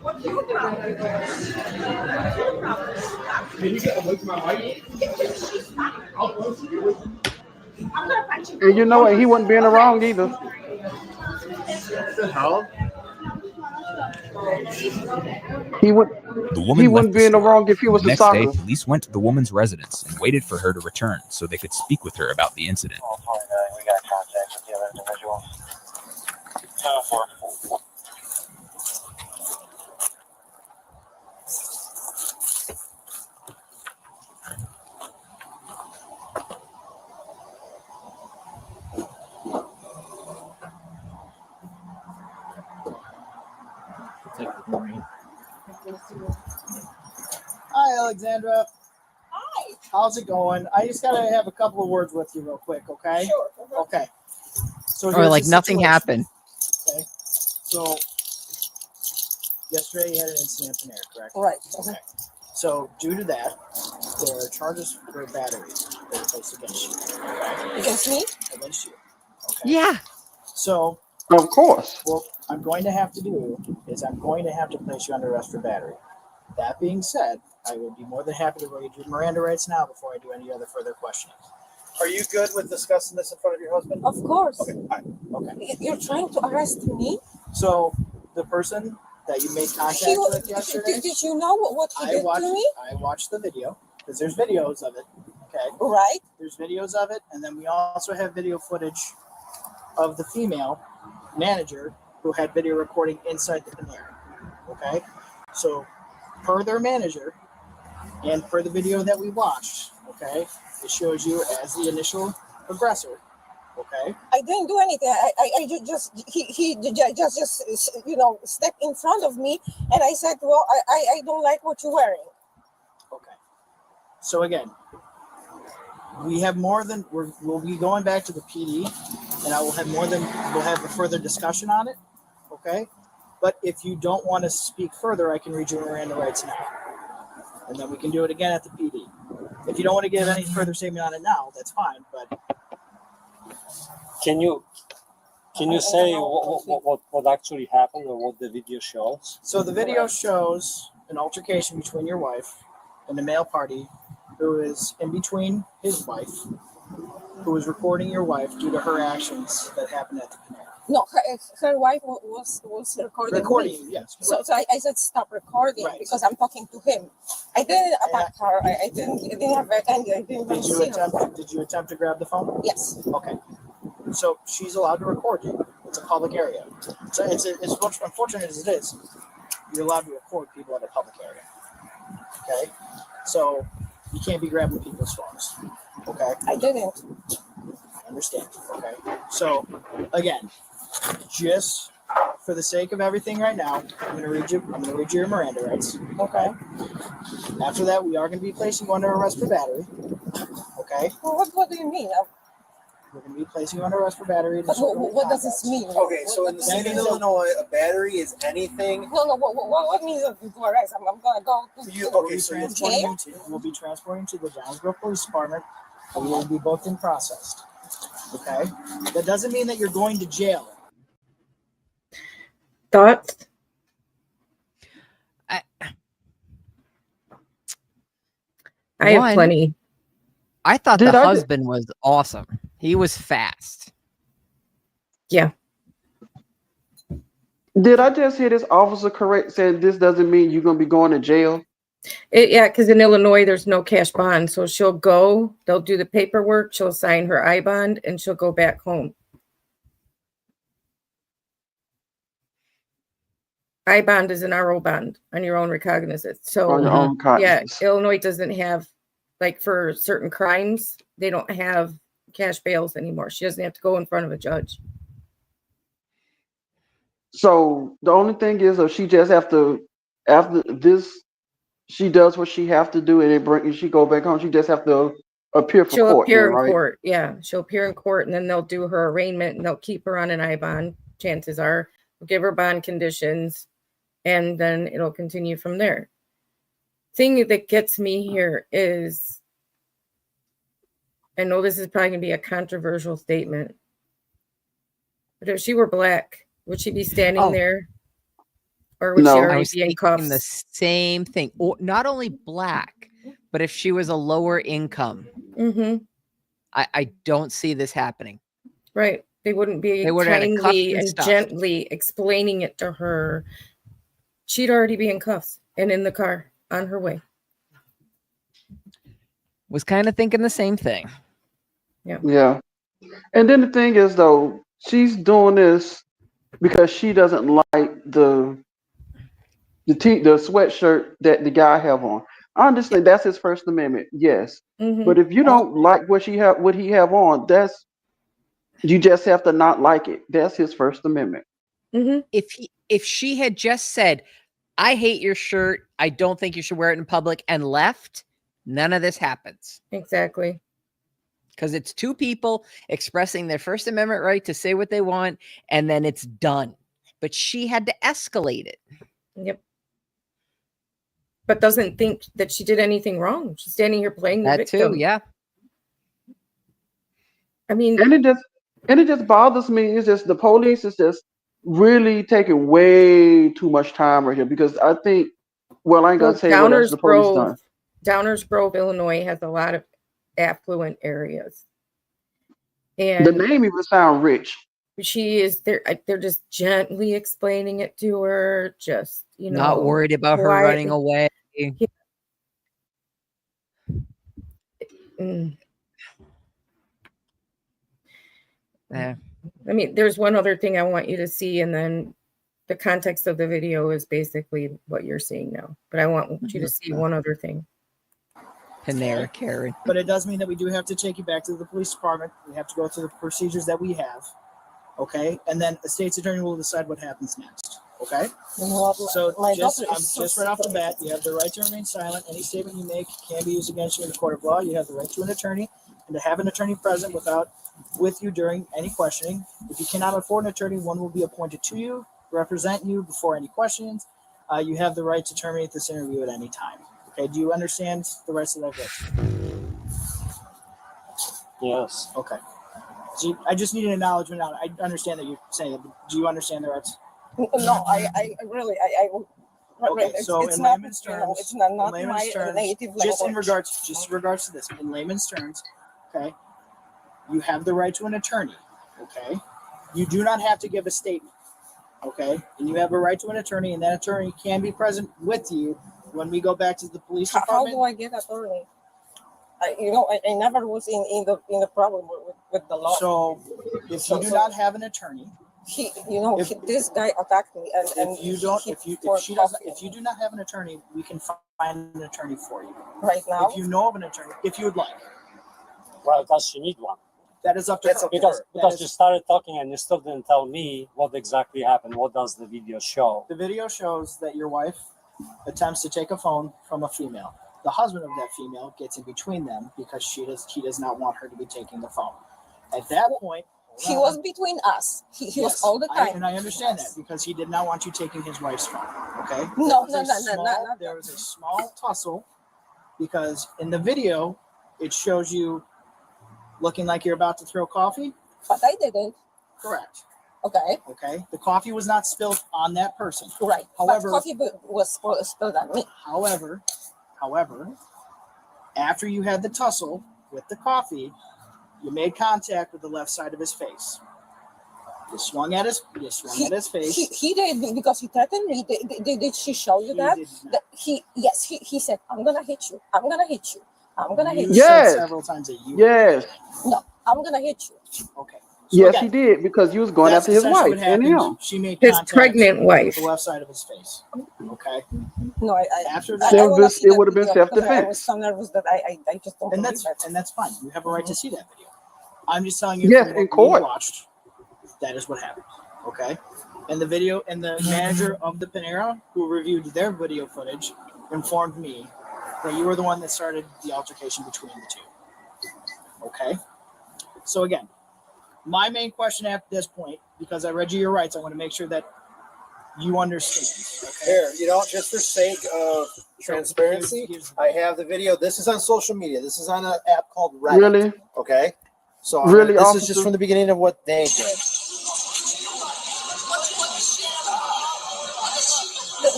What's your problem? Can you get away from my wife? I'll close you. And you know what? He wasn't being wrong either. What the hell? He wouldn't be in the wrong if he was the next soccer. day, police went to the woman's residence and waited for her to return so they could speak with her about the incident. We got contact with the other individuals. 204. Alexandra. Hi. How's it going? I just gotta have a couple of words with you real quick, okay? Sure. Okay. So Or here's like the nothing situation, happened. Okay. So yesterday you had an incident in there, correct? Right. Okay. So due to that, there are charges for battery that are placed against you. Okay? Against me? Against you. Okay. Yeah. So Of course. what I'm going to have to do is I'm going to have to place you under arrest for battery. That being said, I would be more than happy to read your Miranda rights now before I do any other further questioning. Are you good with discussing this in front of your husband? Of course. Okay. All right. Okay. You're trying to arrest me? So the person that you made contact with yesterday, Did you know what he did to me? I watched the video because there's videos of it. Okay. Right. There's videos of it, and then we also have video footage of the female manager who had video recording inside the Panera. Okay. So per their manager and per the video that we watched, okay, it shows you as the initial aggressor. Okay. I didn't do anything. I just he just stepped in front of me, and I said, well, I don't like what you're wearing. Okay. So again, we have more than we'll be going back to the PD, and we'll have a further discussion on it. Okay. But if you don't want to speak further, I can read your Miranda rights now, and then we can do it again at the PD. If you don't want to give any further statement on it now, that's fine. But can you say what actually happened or what the video shows? So the video shows an altercation between your wife and the male party who is in between his wife, who is recording your wife due to her actions that happened at the Panera. No, her wife was recording me. Yes. So I said stop recording because I'm talking to him. I didn't attack her. I didn't have anger. I didn't see her. Did you attempt to grab the phone? Yes. Okay. So she's allowed to record you. It's a public area. So it's as unfortunate as it is, you're allowed to record people at a public area. Okay? So you can't be grabbing people's phones. Okay? I didn't. I understand. Okay? So again, just for the sake of everything right now, I'm gonna read you your Miranda rights. Okay? After that, we are gonna be placing you under arrest for battery. Okay? Well, what do you mean? We're going to be placing you under arrest for battery. What does this mean? Okay, so in the state of Illinois, a battery is anything. No. What means to arrest? I'm going to go to You, to- okay, so to you're jail? We'll be transporting to the Downsboro Police Department, and we will be booked and processed. Okay? That doesn't mean that you're going to jail. Thoughts? I have plenty. I thought Did the I ju- husband was awesome. He was fast. Yeah. Did I just hear this officer correct saying this doesn't mean you're gonna be going to jail? Yeah, because in Illinois there's no cash bond, so she'll go. They'll do the paperwork. She'll sign her I bond, and she'll go back home. I bond is an RO bond on your own recognizance. So On your own yeah, conscience. Illinois doesn't have, like, for certain crimes, they don't have cash bails anymore. She doesn't have to go in front of a judge. So the only thing is, she just have to, after this, she does what she have to do, and she go back home. She just have to appear for She'll court. appear then, in right? court. Yeah, she'll appear in court, and then they'll do her arraignment, and they'll keep her on an I bond. Chances are, they'll give her bond conditions, and then it'll continue from there. Thing that gets me here is, I know this is probably going to be a controversial statement, but if she were black, would she be standing there? Or would she I already was be in thinking cuffs? the same thing. Or not only black, but if she was a lower income, Mm-hmm. I don't see this happening. Right. They wouldn't be They would have had it cuffed kindly and and stuffed. gently explaining it to her. She'd already be in cuffs and in the car on her way. Was kind of thinking the same thing. Yeah. And then the thing is, though, she's doing this because she doesn't like the sweatshirt that the guy have on. I understand that's his First Amendment, yes. Mhm. But if you don't like what he have on, you just have to not like it. That's his First Amendment. Mhm. If she had just said, I hate your shirt. I don't think you should wear it in public, and left, none of this happens. Exactly. Because it's two people expressing their First Amendment right to say what they want, and then it's done. But she had to escalate it. Yep. But doesn't think that she did anything wrong. She's standing here playing the That victim. too, yeah. I mean, and it just bothers me. It's just the police is just really taking way too much time right here, because I think, well, I ain't gonna say what else the police done. Downers Grove, Illinois has a lot of affluent areas, and The name even sound rich. she is there. They're just gently explaining it to her, just Not worried about her running away. I mean, there's one other thing I want you to see, and then the context of the video is basically what you're seeing now. But I want you to see one other thing. Panera Karen. But it does mean that we do have to take you back to the police department. We have to go through the procedures that we have. Okay, and then the state's attorney will decide what happens next. Okay, so just right off the bat, you have the right to remain silent. Any statement you make can be used against you in the court of law. You have the right to an attorney and to have an attorney present with you during any questioning. If you cannot afford an attorney, one will be appointed to you, represent you before any questions. You have the right to terminate this interview at any time. Okay, do you understand the rights that I've written? Yes. Okay. So I just need an acknowledgement on it. I understand that you're saying it, but do you understand the rights? No, I really. Okay, so it's in not, layman's terms, it's not my terms, native just in language. regards to this, in layman's terms, okay, you have the right to an attorney, okay? You do not have to give a statement, okay? And you have a right to an attorney, and that attorney can be present with you when we go back to the police department. How do I get attorney? I never was in the problem with the law. So if you do not have an attorney, this guy attacked me, and if you do not have an attorney, we can find an attorney for you right now. If you know of an attorney, if you would like. Well, does she need one? That is up to her. Because you started talking and you still didn't tell me what exactly happened. What does the video show? The video shows that your wife attempts to take a phone from a female. The husband of that female gets in between them because he does not want her to be taking the phone. At that point, he was between us. He was all the time. And I understand that because he did not want you taking his wife's phone. Okay? No. There was a small tussle because in the video, it shows you looking like you're about to throw coffee. But I didn't. Correct. Okay. Okay. The coffee was not spilled on that person. Right. However, but coffee was spilled on me. However, after you had the tussle with the coffee, you made contact with the left side of his face. You swung at his face. He did because he threatened me. Did she show you that? He said, "I'm gonna hit you. I'm gonna hit you. I'm gonna hit you." Yes. Several times that you. Yes. No, I'm gonna hit you. Okay. So yes, he did, because you was going after his wife and him. She made his pregnant wife. With the left side of his face. Okay. No, after that, it would have been self-defense. I was so nervous that I just don't. And that's fine. You have a right to see that video. I'm just telling you. Yes, in court. Watched. That is what happened. Okay. And the video and the manager of the Panera who reviewed their video footage informed me that you were the one that started the altercation between the two. Okay. So again, my main question at this point, because I read you your rights, I want to make sure that you understand. Okay? Here, just for sake of transparency, I have the video. This is on social media. This is on an app called Reddit. Really? Okay. So really, this is just from the beginning of what they did.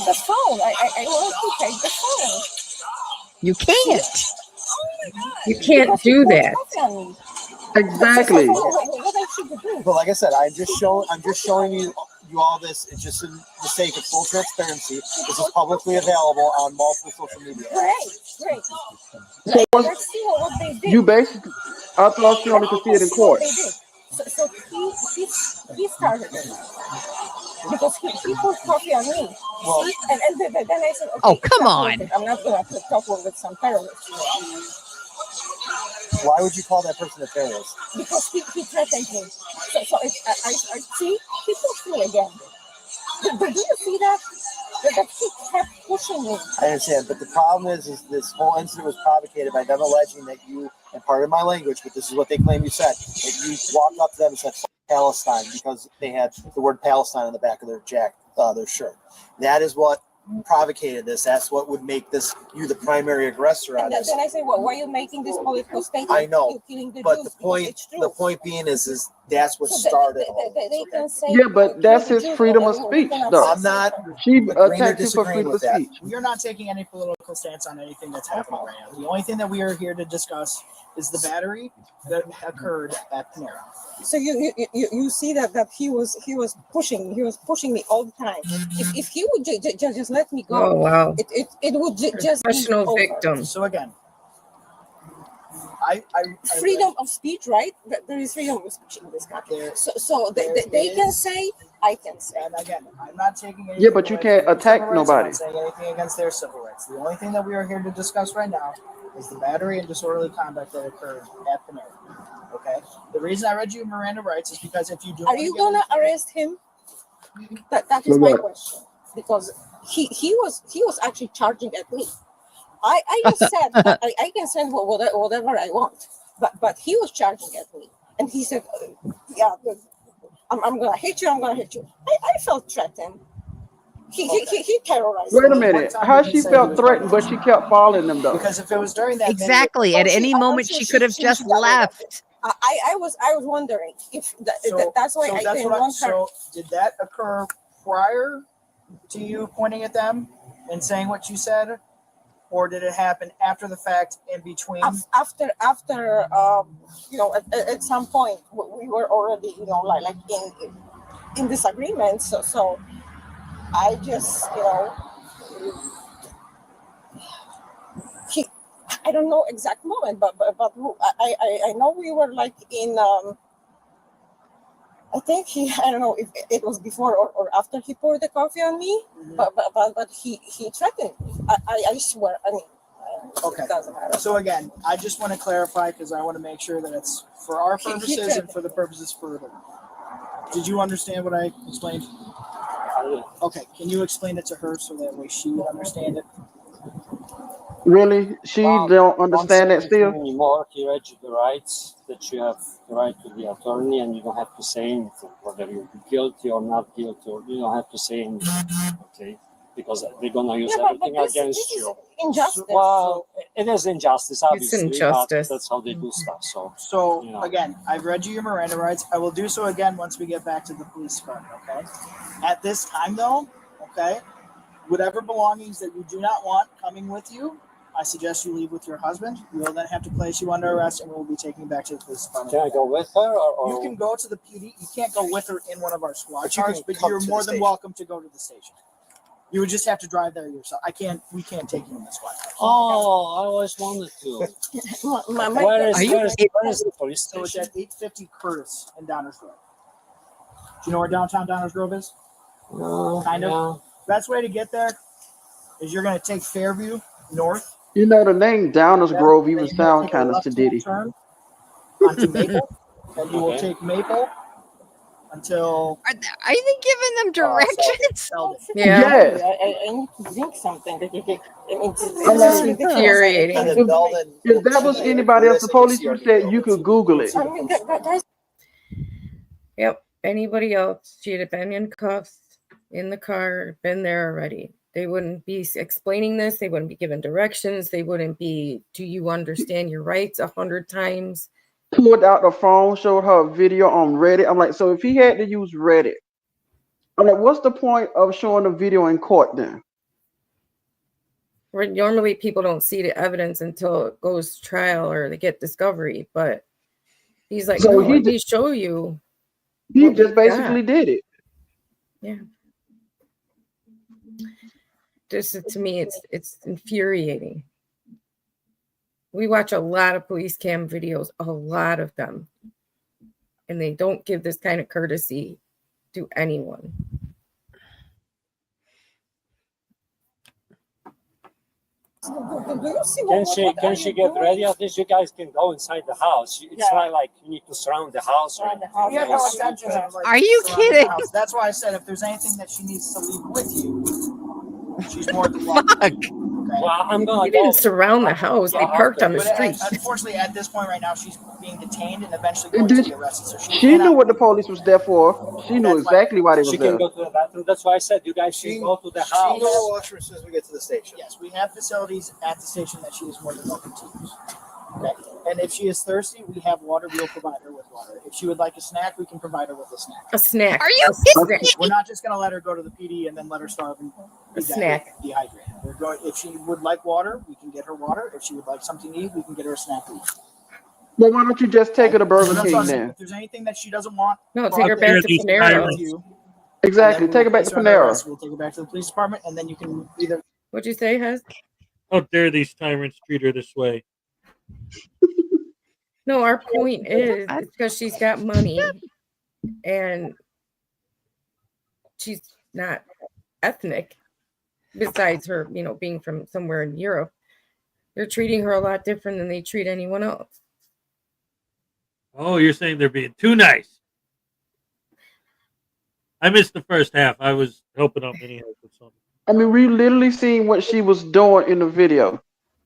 The phone. I want to take the phone. You can't. Oh my God. You can't do that. Exactly. But like I said, I'm just showing you all this. It's just in the sake of full transparency. This is publicly available on multiple social media. Great. So Let's see what they did. you basically, I thought you only could see it in court. So he started it because he put coffee on me. Well, and then I said, okay, oh, come on. I'm not going to put coffee with some terrorists. Why would you call that person a terrorist? Because he threatened me. So I see, he pushed me again. But do you see that? That he kept pushing me. I understand, but the problem is this whole incident was provocated by them alleging that you, and pardon my language, but this is what they claim you said, that you walked up to them and said Palestine because they had the word Palestine on the back of their their shirt. That is what provocated this. That's what would make you the primary aggressor on this. Then I say, well, why are you making this political statement? I know, You're killing the but Jews, the point being is that's what so started. They can say, Yeah, but that's his freedom of speech, though. I'm not. She agreeing or attacked him for disagreeing freedom of with that. speech. We are not taking any political stance on anything that's happening right now. The only thing that we are here to discuss is the battery that occurred at Panera. So you see that he was pushing me all the time. If he would just let me go, Oh wow. it would just be Professional over. victim. So again, freedom of speech, right? There is freedom of speech in this country. So they can say, I can say. And again, I'm not taking anything. Yeah, but you can't attack I'm nobody. not saying anything against their civil rights. The only thing that we are here to discuss right now is the battery and disorderly conduct that occurred at Panera. Okay. The reason I read you Miranda rights is because if you do, are you gonna arrest him? That is my question, because he was actually charging at me. I just said I can send whatever I want, but he was charging at me, and he said, "Yeah, I'm gonna hit you. I'm gonna hit you." I felt threatened. He terrorized Wait a me. minute. How she felt threatened, but she kept following them though? Because if it was during that Exactly. At any moment, she could have just left. I was wondering if that's why I didn't want her. So did that occur prior to you pointing at them and saying what you said, or did it happen after the fact, in between? After at some point we were already like in disagreement. So I just I don't know exact moment, but I know we were like in I think I don't know if it was before or after he poured the coffee on me, but he threatened me. I swear. I mean, okay. It doesn't matter. So again, I just want to clarify because I want to make sure that it's for our purposes and for the purposes further. Did you understand what I explained? Okay. Can you explain it to her so that way she would understand it? Really? She don't understand that still? Anymore. He read you the rights that you have the right to the attorney, and you don't have to say anything, whether you're guilty or not guilty, or you don't have to say anything, okay? Because they're gonna use everything against you. Injustice. Well, it is injustice, obviously. It's injustice. But that's how they do stuff. So you know. again, I've read you your Miranda rights. I will do so again once we get back to the police department. Okay. At this time, though, okay, whatever belongings that you do not want coming with you, I suggest you leave with your husband. We will then have to place you under arrest, and we will be taking you back to the police department. Can I go with her, or You can go to the PD. You can't go with her in one of our squad But you cars, can but come you're to the more than station. welcome to go to the station. You would just have to drive there yourself. We can't take you in the squad car. Oh, I always wanted to. My Where is Are you- the police So it's station? at 850 Curtis in Downers Grove. Do you know where downtown Downers Grove is? No, Kind of. yeah. Best way to get there is you're going to take Fairview north. You know the name Downers Grove even Then you're gonna sound take a kind of left-hand sedity. turn onto Maple, and you will Okay. take Maple until Are they giving them directions? Selden. Yeah. Yes. I need to drink something. It's infuriating. And then Belden. If that was anybody else, the police would say you could Google it. I mean, that's Yep. Anybody else, she'd have been in cuffs in the car, been there already. They wouldn't be explaining this. They wouldn't be giving directions. They wouldn't be, do you understand your rights 100 times? Pulled out the phone, showed her a video on Reddit. I'm like, so if he had to use Reddit, I'm like, what's the point of showing the video in court then? Where normally people don't see the evidence until it goes to trial or they get discovery. But he's like, So no, he let me show you. He what we just basically got. did it. Yeah. Just to me, it's infuriating. We watch a lot of police cam videos, a lot of them, and they don't give this kind of courtesy to anyone. Can she get ready? At least you guys can go inside the house. It's not like you need to surround the house or anything. We have no intention of, like, Are you surrounding the kidding? house. That's why I said if there's anything that she needs to leave with you, she's more than welcome. Fuck. Well, I'm gonna They didn't surround the house. They parked on the But street. unfortunately, at this point right now, she's being detained and eventually going to be arrested. So she She knew cannot what the leave. police was there for. She knew exactly why they was She there. can go to the bathroom. That's why I said you guys should go to the She house. can go to the washroom as soon as we get to the station. Yes, we have facilities at the station that she is more than welcome to use. Okay. And if she is thirsty, we have water. We'll provide her with water. If she would like a snack, we can provide her with a snack. A snack. Are you kidding me? We're not just going to let her go to the PD and then let her starve and A snack. dehydrated. We're going. If she would like water, we can get her water. If she would like something to eat, we can get her a snack to eat. Well, why don't you just take her to Burger That's what King I'm saying. then? If there's anything that she doesn't want, No, take her back to Panera. Exactly. Take her back to Panera. We'll take her back to the police department, and then you can either. What'd you say, Hez? How dare these tyrants treat her this way? No, our point is because she's got money and she's not ethnic, besides her, being from somewhere in Europe. They're treating her a lot different than they treat anyone else. Oh, you're saying they're being too nice. I missed the first half. I was helping out anyhow with something. I mean, we literally seen what she was doing in the video.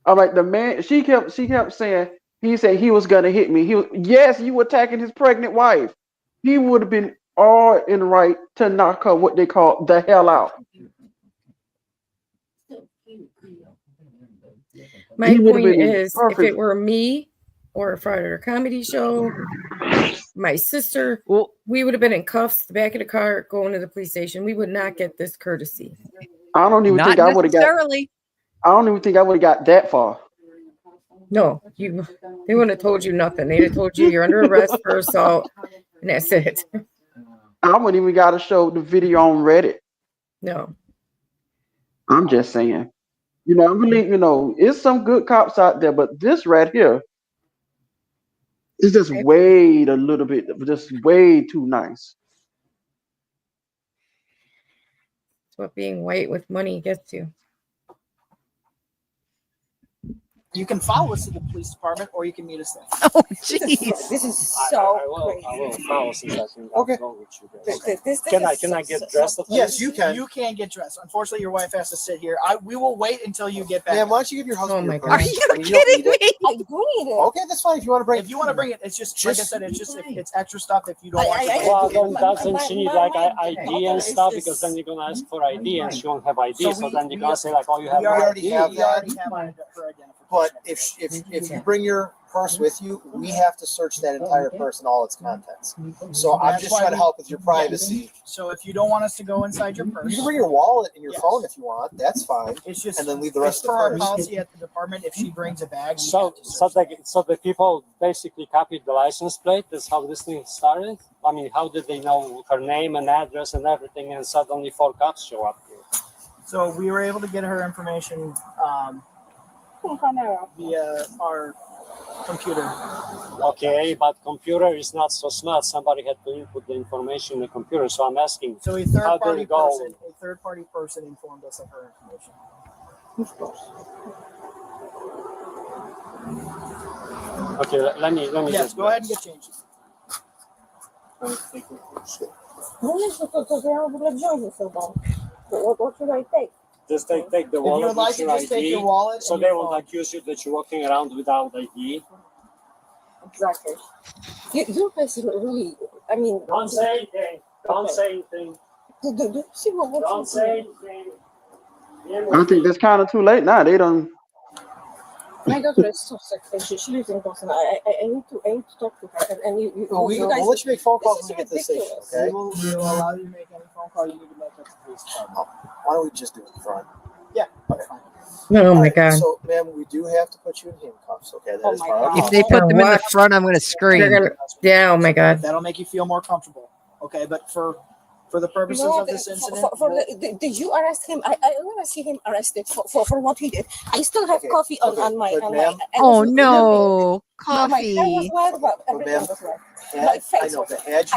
I'm like, the man, she kept saying, he said he was gonna hit me. Yes, you attacking his pregnant wife. He would have been all in right to knock her what they call the hell out. My point is, if it were me or a Friday or comedy show, my sister, we would have been in cuffs, the back of the car, going to the police station. We would not get this courtesy. I don't even think I would have got. I don't even think I would have got that far. No, they wouldn't have told you nothing. They'd have told you you're under arrest for assault, and that's it. I wouldn't even got to show the video on Reddit. No. I'm just saying. I believe, it's some good cops out there, but this right here is just way a little bit, just way too nice. That's what being white with money gets you. You can follow us to the police department, or you can meet us there. Oh, jeez. This is so I will follow since I can Okay. go with you guys. Can I get dressed up? Yes, you can. You can get dressed. Unfortunately, your wife has to sit here. We will wait until you get back. Yeah, why don't you give your husband? Oh my your God. purse? Are you I mean, don't kidding need it. me? I do need it. Okay, that's fine. If you want to bring, If you want to bring it, it's just like I said. It's just it's extra stuff. If you don't want to. Well, then doesn't she need like ID and stuff? Because then you're gonna ask for ID and she won't have ID. So then you're gonna say like, oh, you have We already ID. have that. Her identification. But if you bring your purse with you, we have to search that entire purse and all its contents. So I'm just trying to help with your privacy. So if you don't want us to go inside your purse, You can bring your wallet and your phone if you want. That's fine. it's just And then leave the rest it's of for the our purse. policy at the department. If she brings a bag, we So have to search the people basically copied the license plate. That's how this thing started. I mean, how did they know her name and address and everything? And suddenly 4 cops show up here. So we were able to get her information via our computer. Okay, but computer is not so smart. Somebody had to input the information in the computer. So I'm asking, So a how third did it go? party person informed us of her information. Okay, let me Yes, just go ahead and get changed. No wiem, co ja mam w ogóle wziąć ze sobą. What should I take? Just take the If you wallet would like with to your just take ID, your wallet. so and they your won't phone. accuse you that you're walking around without ID. Exactly. You guys really, I mean. Don't say anything. Don't say anything. Do you see what Don't say anything. I think that's kind of too late now. They done. My daughter is so sick. She lives in Boston. I need to talk to her. And you We'll guys, let you make phone calls this when is we get to the station, ridiculous. okay? We will allow you to make any phone call you need to make at the police department. Why don't we just do it in front? Yeah. Okay. Oh All my right, God. So, ma'am, we do have to put you in handcuffs, okay? That is my part of God. the If they policy. put them in the What? front, I'm gonna scream. They're gonna, yeah, oh my God. That'll make you feel more comfortable. Okay, but for the purposes No, of this incident, did you arrest him? I want to see him arrested for what he did. I still have coffee on my. But ma'am- Oh no, My hair was coffee. wet, but But everything ma'am, was wet. My I face know, was but wet.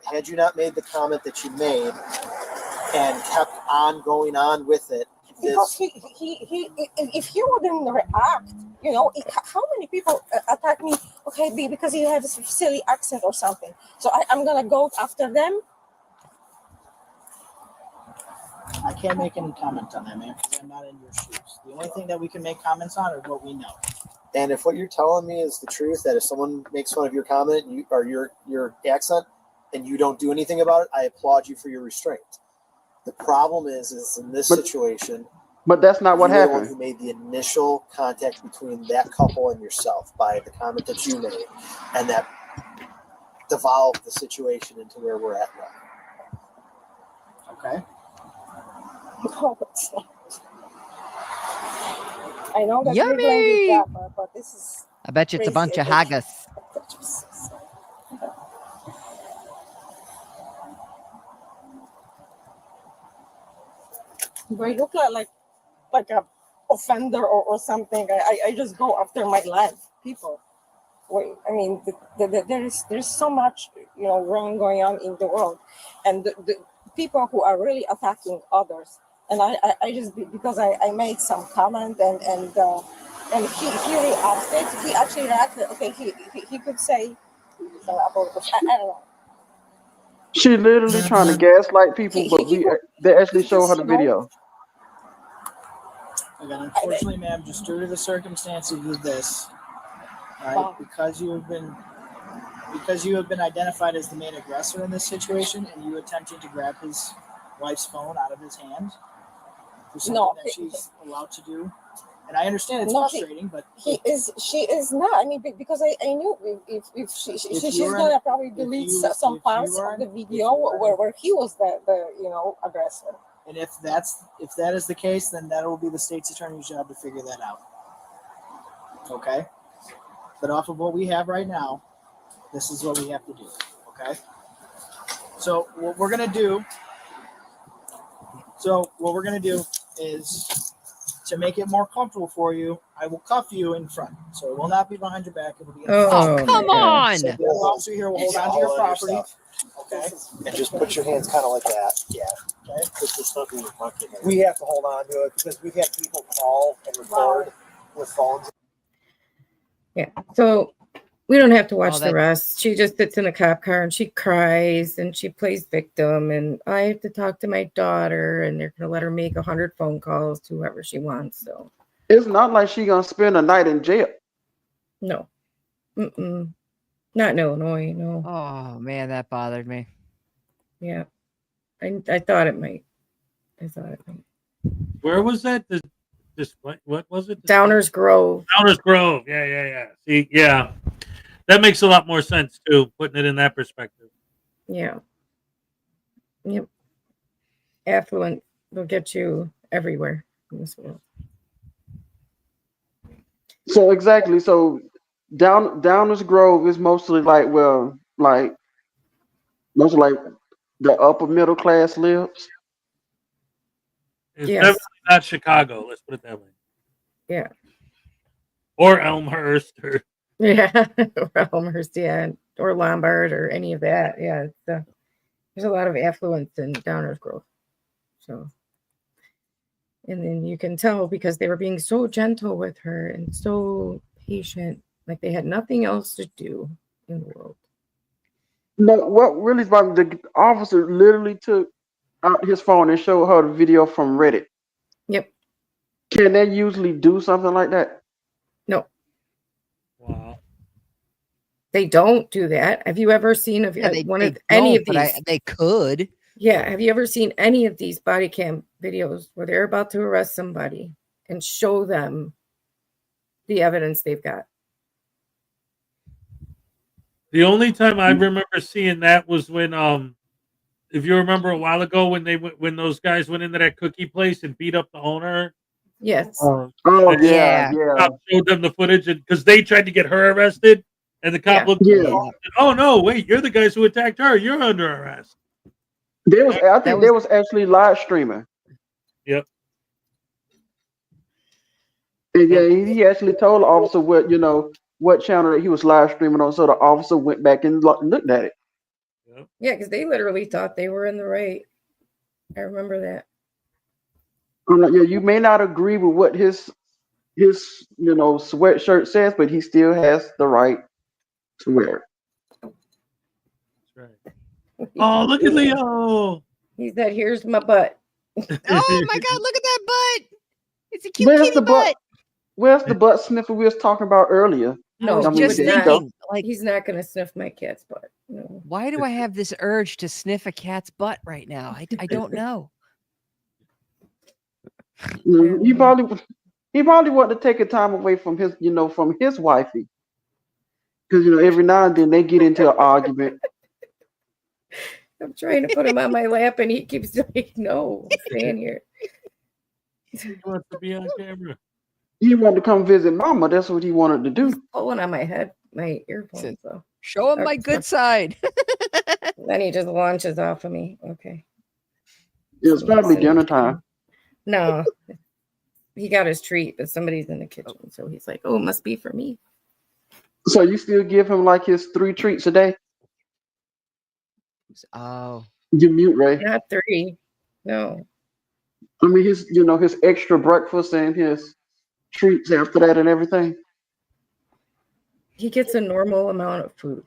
had you not made the comment that you made and kept on going on with it, because he if he wouldn't react, you know, how many people attack me? Okay, because you have a silly accent or something, so I'm gonna go after them. I can't make any comment on that, man, because I'm not in your shoes. The only thing that we can make comments on is what we know. And if what you're telling me is the truth, that if someone makes fun of your comment or your accent and you don't do anything about it, I applaud you for your restraint. The problem is in this situation. But that's not what you were the one happened. who made the initial contact between that couple and yourself by the comment that you made, and that devolved the situation into where we're at now. Okay. No, it's not. I know that Yummy! big language, but this is. I bet you it's a bunch of crazy. haggis. Do I look like a offender or something? I just go after my life, people. Wait, I mean, there's so much, you know, wrong going on in the world, and the people who are really attacking others. And I just because I made some comment and he reacted. He actually reacted. Okay, he could say I don't know. She literally trying to gaslight people, but they actually show her the video. Again, unfortunately, ma'am, just due to the circumstances of this, right? Because you have been identified as the main aggressor in this situation, and you attempted to grab his wife's phone out of his hand. For something that she's allowed to do, and I understand it's frustrating, but she is not. I mean, because I knew if she's gonna probably delete some parts of the video where he was the you know, aggressor. And if that is the case, then that will be the state's attorney's job to figure that out. Okay, but off of what we have right now, this is what we have to do. Okay, so what we're gonna do. So what we're going to do is, to make it more comfortable for you, I will cuff you in front. So it will not be behind your back. It will be in front. Oh, come on. So the officer here will hold on to your property. Okay. And just put your hands kind of like that. Yeah. Okay. Put the stuff in your pocket. We have to hold on to it because we've had people call and record with phones. Yeah. So we don't have to watch the rest. She just sits in a cop car and she cries and she plays victim. And I have to talk to my daughter, and they're going to let her make 100 phone calls to whoever she wants. So it's not like she's going to spend a night in jail. No. Not in Illinois, no. Oh, man, that bothered me. Yeah. I thought it might. Where was that? What was it? Downers Grove. Downers Grove. Yeah. See, yeah. That makes a lot more sense, too, putting it in that perspective. Yeah. Yep. Affluent will get you everywhere in this world. So exactly. So Downers Grove is mostly mostly like the upper middle class lives. It's definitely not Chicago. Let's put it that way. Yeah. Or Elmhurst, or or Elmhurst, or Lombard, or any of that. Yeah, there's a lot of affluence in Downers Grove. So, and then you can tell because they were being so gentle with her and so patient, like they had nothing else to do in the world. No, what really bothered me, the officer literally took out his phone and showed her the video from Reddit. Yep. Can they usually do something like that? No. Wow. They don't do that. Have you ever seen any of these? They could. Yeah. Have you ever seen any of these body cam videos where they're about to arrest somebody and show them the evidence they've got? The only time I remember seeing that was when, if you remember a while ago when those guys went into that cookie place and beat up the owner. Yes. Yeah. Cop showed them the footage because they tried to get her arrested, and the cop looked. Yeah. Oh no! Wait, you're the guys who attacked her. You're under arrest. I think they was actually live streaming. Yep. And yeah, he actually told the officer what channel that he was live streaming on, so the officer went back and looked at it. Yeah, because they literally thought they were in the right. I remember that. I'm like, yeah, you may not agree with what his sweatshirt says, but he still has the right to wear it. That's right. Oh, look at Leo. He said, "Here's my butt." Oh my God! Look at that butt. It's a cute Where's kitty the butt. Where's the butt sniffer we was talking about earlier? No, I was just thinking, like, he's not going to sniff my cat's butt. No. Why do I have this urge to sniff a cat's butt right now? I don't know. He probably wanted to take a time away from his wifey, because every now and then they get into an argument. I'm trying to put him on my lap, and he keeps like, "No, I'm staying here." He wants to be on camera. He wanted to come visit Mama. That's what he wanted to do. He's pulling on my head, my earphones. So show him my good side. Then he just launches off of me. Okay. It's probably dinner time. No, he got his treat, but somebody's in the kitchen, so he's like, "Oh, it must be for me." So you still give him like his 3 treats a day? Oh, you mute Ray. Not 3. No. I mean his extra breakfast and his treats after that and everything. He gets a normal amount of food.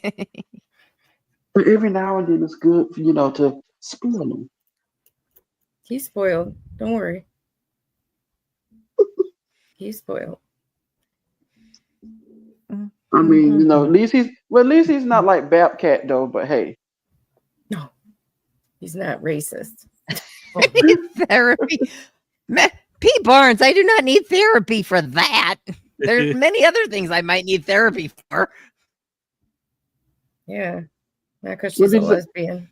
But every now and then it's good, to spoil him. He's spoiled. Don't worry. He's spoiled. I mean, at least he's not like Babcat though. But hey, no, he's not racist. Therapy, P. Barnes. I do not need therapy for that. There's many other things I might need therapy for. Yeah, not because she's a lesbian.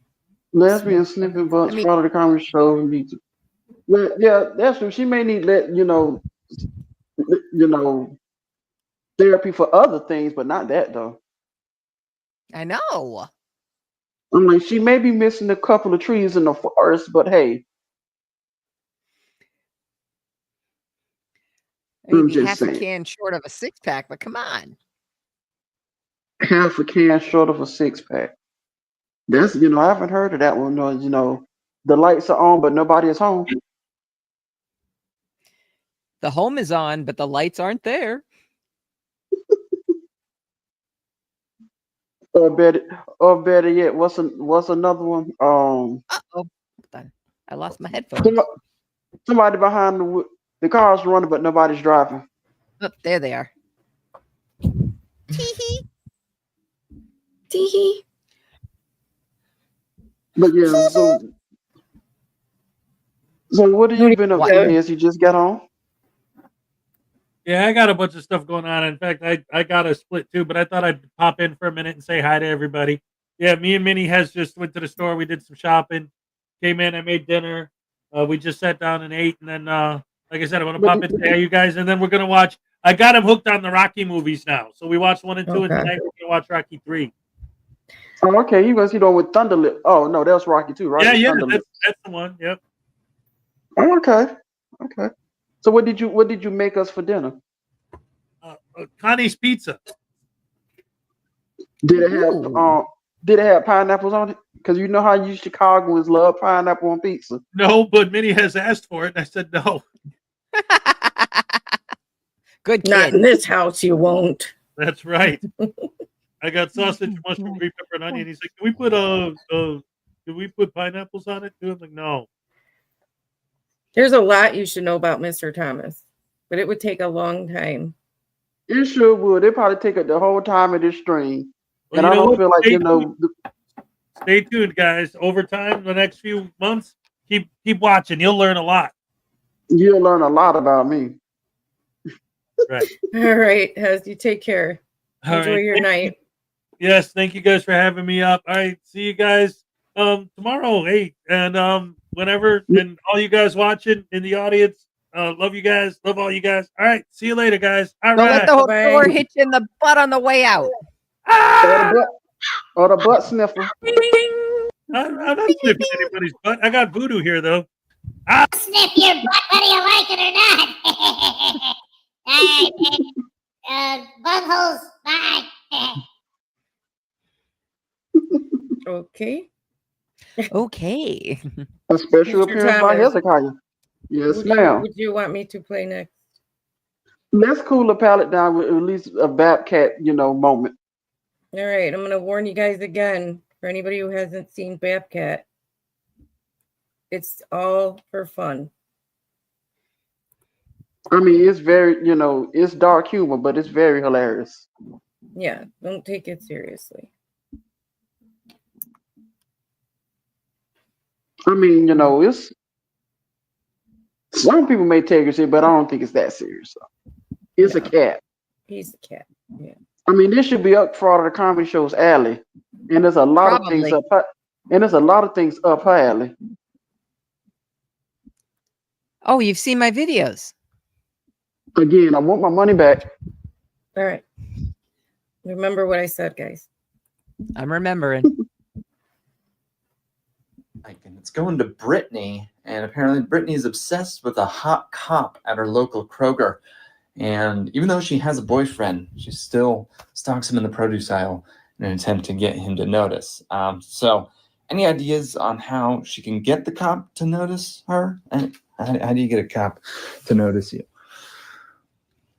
Lesbian sniffing butts, part of the comedy show. Well, yeah, that's true. She may need therapy for other things, but not that though. I know. I'm like, she may be missing a couple of trees in the forest, but hey. Maybe half a can short of a 6-pack, but come on. Half a can short of a 6-pack. That's, I haven't heard of that one. The lights are on, but nobody is home. The home is on, but the lights aren't there. Or better yet, what's another one? Uh-oh. I lost my headphones. Somebody behind the car's running, but nobody's driving. Oh, there they are. Tee-hee. Tee-hee. But yeah, so what have you been up to? As you just got on? Yeah, I got a bunch of stuff going on. In fact, I got a split too, but I thought I'd pop in for a minute and say hi to everybody. Yeah, me and Minnie has just went to the store. We did some shopping. Came in, I made dinner. We just sat down and ate, and then like I said, I want to pop in and say hi, you guys, and then we're gonna watch. I got him hooked on the Rocky movies now, so we watched 1 and 2, and tonight we're gonna watch Rocky 3. Oh, okay. He was with Thunderlip. Oh no, that was Rocky 2, right? Yeah, that's the one. Yep. Oh, okay. So what did you make us for dinner? Connie's Pizza. Did it have pineapples on it? Because you know how you Chicagoans love pineapple on pizza. No, but Minnie has asked for it, and I said no. Good kid. Not in this house, you won't. That's right. I got sausage, mushroom, green pepper, and onion. He's like, can we put pineapples on it too? I'm like, no. There's a lot you should know about Mr. Thomas, but it would take a long time. It sure would. It probably take up the whole time of this stream. Well, and I don't feel like Stay tuned, guys. Over time, the next few months, keep watching. You'll learn a lot. You'll learn a lot about me. Right. All right, Hez, you take care. Enjoy your night. Yes, thank you guys for having me up. All right, see you guys tomorrow, 8, and whenever, and all you guys watching in the audience. Love you guys. Love all you guys. All right, see you later, guys. All Don't right. let the whole door hit you in the butt on the way out. Or the butt sniffer. I'm not sniffing anybody's butt. I got voodoo here, though. Sniff your butt whether you like it or not. All right, buttholes, bye. Okay. Okay. A special Mr. appearance by Thomas. Hezekiah. Yes, What ma'am. would you want me to play next? Let's cool the palate down with at least a Babcat, moment. All right, I'm gonna warn you guys again for anybody who hasn't seen Babcat. It's all for fun. I mean, it's very, it's dark humor, but it's very hilarious. Yeah, don't take it seriously. I mean, it's some people may take it serious, but I don't think it's that serious. It's a cat. He's a cat. Yeah. I mean, this should be up for the comedy show's alley, and there's a lot of things up her, and there's a lot of things up her alley. Oh, you've seen my videos. Again, I want my money back. All right. Remember what I said, guys. I'm remembering. And it's going to Brittany, and apparently Brittany is obsessed with a hot cop at her local Kroger. And even though she has a boyfriend, she still stalks him in the produce aisle in an attempt to get him to notice. So any ideas on how she can get the cop to notice her? And how do you get a cop to notice you?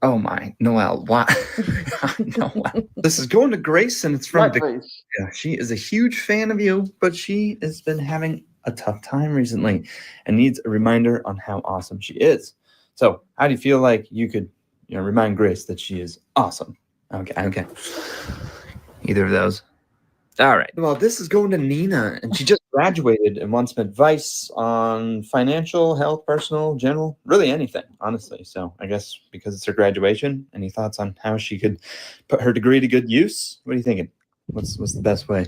Oh my, Noelle, why? Noelle. This is going to Grace, and it's from Victoria. She is a huge fan of you, but she has been having a tough time recently and needs a reminder on how awesome she is. So how do you feel like you could remind Grace that she is awesome? Okay. Either of those. All right. Well, this is going to Nina, and she just graduated and wants some advice on financial, health, personal, general, really anything, honestly. So I guess because it's her graduation, any thoughts on how she could put her degree to good use? What are you thinking? What's the best way?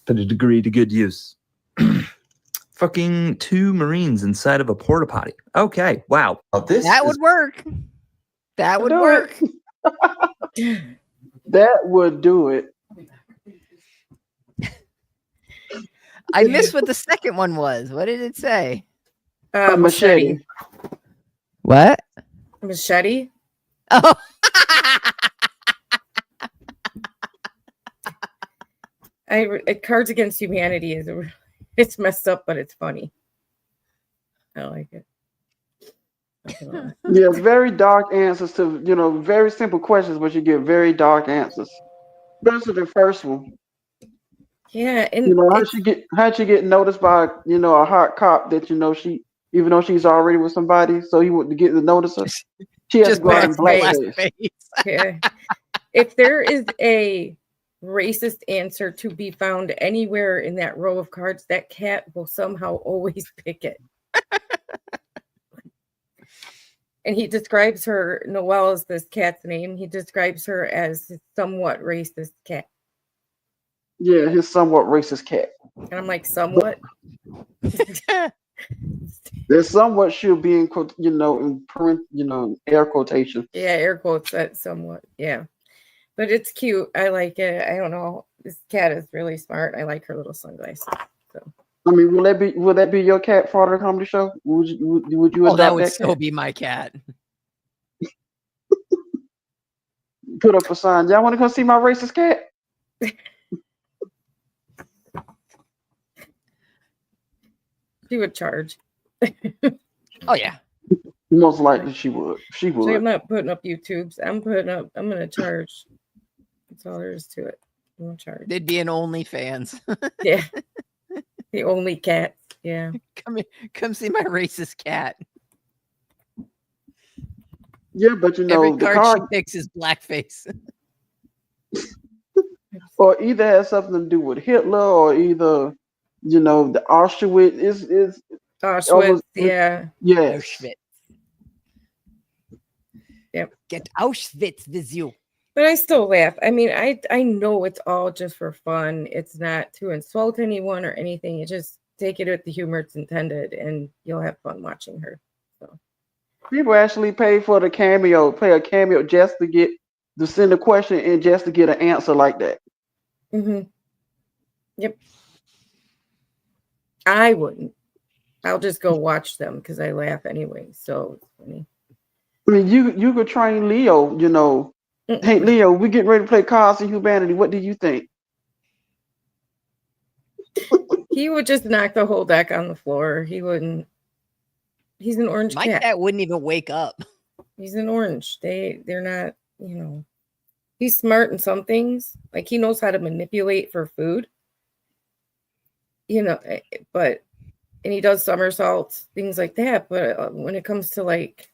Put a degree to good use. Fucking 2 Marines inside of a porta potty. Okay. Wow. Well, that would work. That would work. That would do it. I missed what the second one was. What did it say? A machete. What? Machete? Oh. Cards Against Humanity it's messed up, but it's funny. I like it. Yeah, very dark answers to, very simple questions, but you get very dark answers. Especially the first one. Yeah, and how'd she get noticed by, a hot cop that even though she's already with somebody, so he wouldn't get to notice her. She has to go out in blackface. Yeah. If there is a racist answer to be found anywhere in that row of cards, that cat will somehow always pick it. And he describes her, Noelle is this cat's name. He describes her as a somewhat racist cat. Yeah, his somewhat racist cat. And I'm like, somewhat? There's somewhat should be in quote, air quotation. Yeah, air quotes that somewhat. Yeah. But it's cute. I like it. I don't know. This cat is really smart. I like her little sunglasses. So I mean, will that be your cat for the comedy show? Would you adopt that would that still cat? be my cat. Put up a sign. Y'all want to come see my racist cat? She would charge. Oh yeah. Most likely she would. She would. So I'm not putting up YouTubes. I'm gonna charge. That's all there is to it. I'm gonna charge. They'd be an OnlyFans. Yeah. The only cat. Yeah. Come see my racist cat. Yeah, but every the card she picks is blackface. Or either has something to do with Hitler, or either the Auschwitz is Auschwitz. Yeah. Yeah. Auschwitz. Yep. Get Auschwitz with you. But I still laugh. I mean, I know it's all just for fun. It's not to insult anyone or anything. You just take it with the humor it's intended, and you'll have fun watching her. So people actually pay for the cameo, play a cameo just to send a question and just to get an answer like that. Mm-hmm. Yep. I wouldn't. I'll just go watch them because I laugh anyway. So it's funny. I mean, you could train Leo, Hey, Leo, we're getting ready to play Cards of Humanity. What do you think? He would just knock the whole deck on the floor. He wouldn't. He's an orange My cat. cat wouldn't even wake up. He's an orange. They're not, you know. He's smart in some things. Like he knows how to manipulate for food. You know, and he does somersaults, things like that. But when it comes to like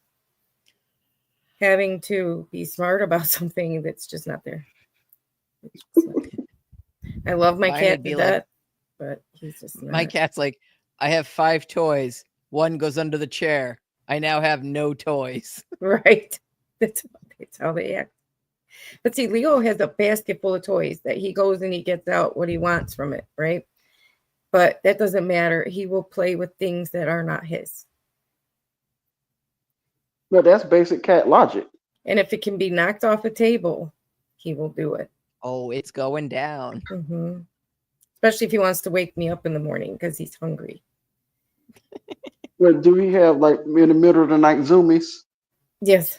having to be smart about something, that's just not there. I love my Mine cat would to be death, like, but he's just not. my cat's like, I have 5 toys. One goes under the chair. I now have no toys. Right. That's how they act. But see, Leo has a basket full of toys that he goes and he gets out what he wants from it, right? But that doesn't matter. He will play with things that are not his. But that's basic cat logic. And if it can be knocked off a table, he will do it. Oh, it's going down. Mm-hmm. Especially if he wants to wake me up in the morning because he's hungry. But do we have like in the middle of the night zoomies? Yes.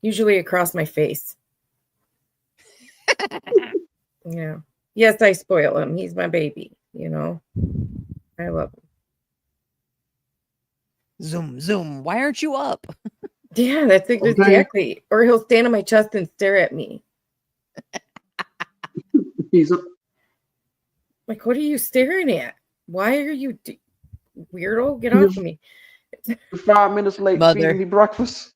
Usually across my face. Yeah. Yes, I spoil him. He's my baby, you know. I love him. Zoom, zoom. Why aren't you up? Yeah, that's exactly. Or he'll stand on my chest and stare at me. He's like, what are you staring at? Why are you weirdo? Get off of me. 5 minutes late feeding me breakfast.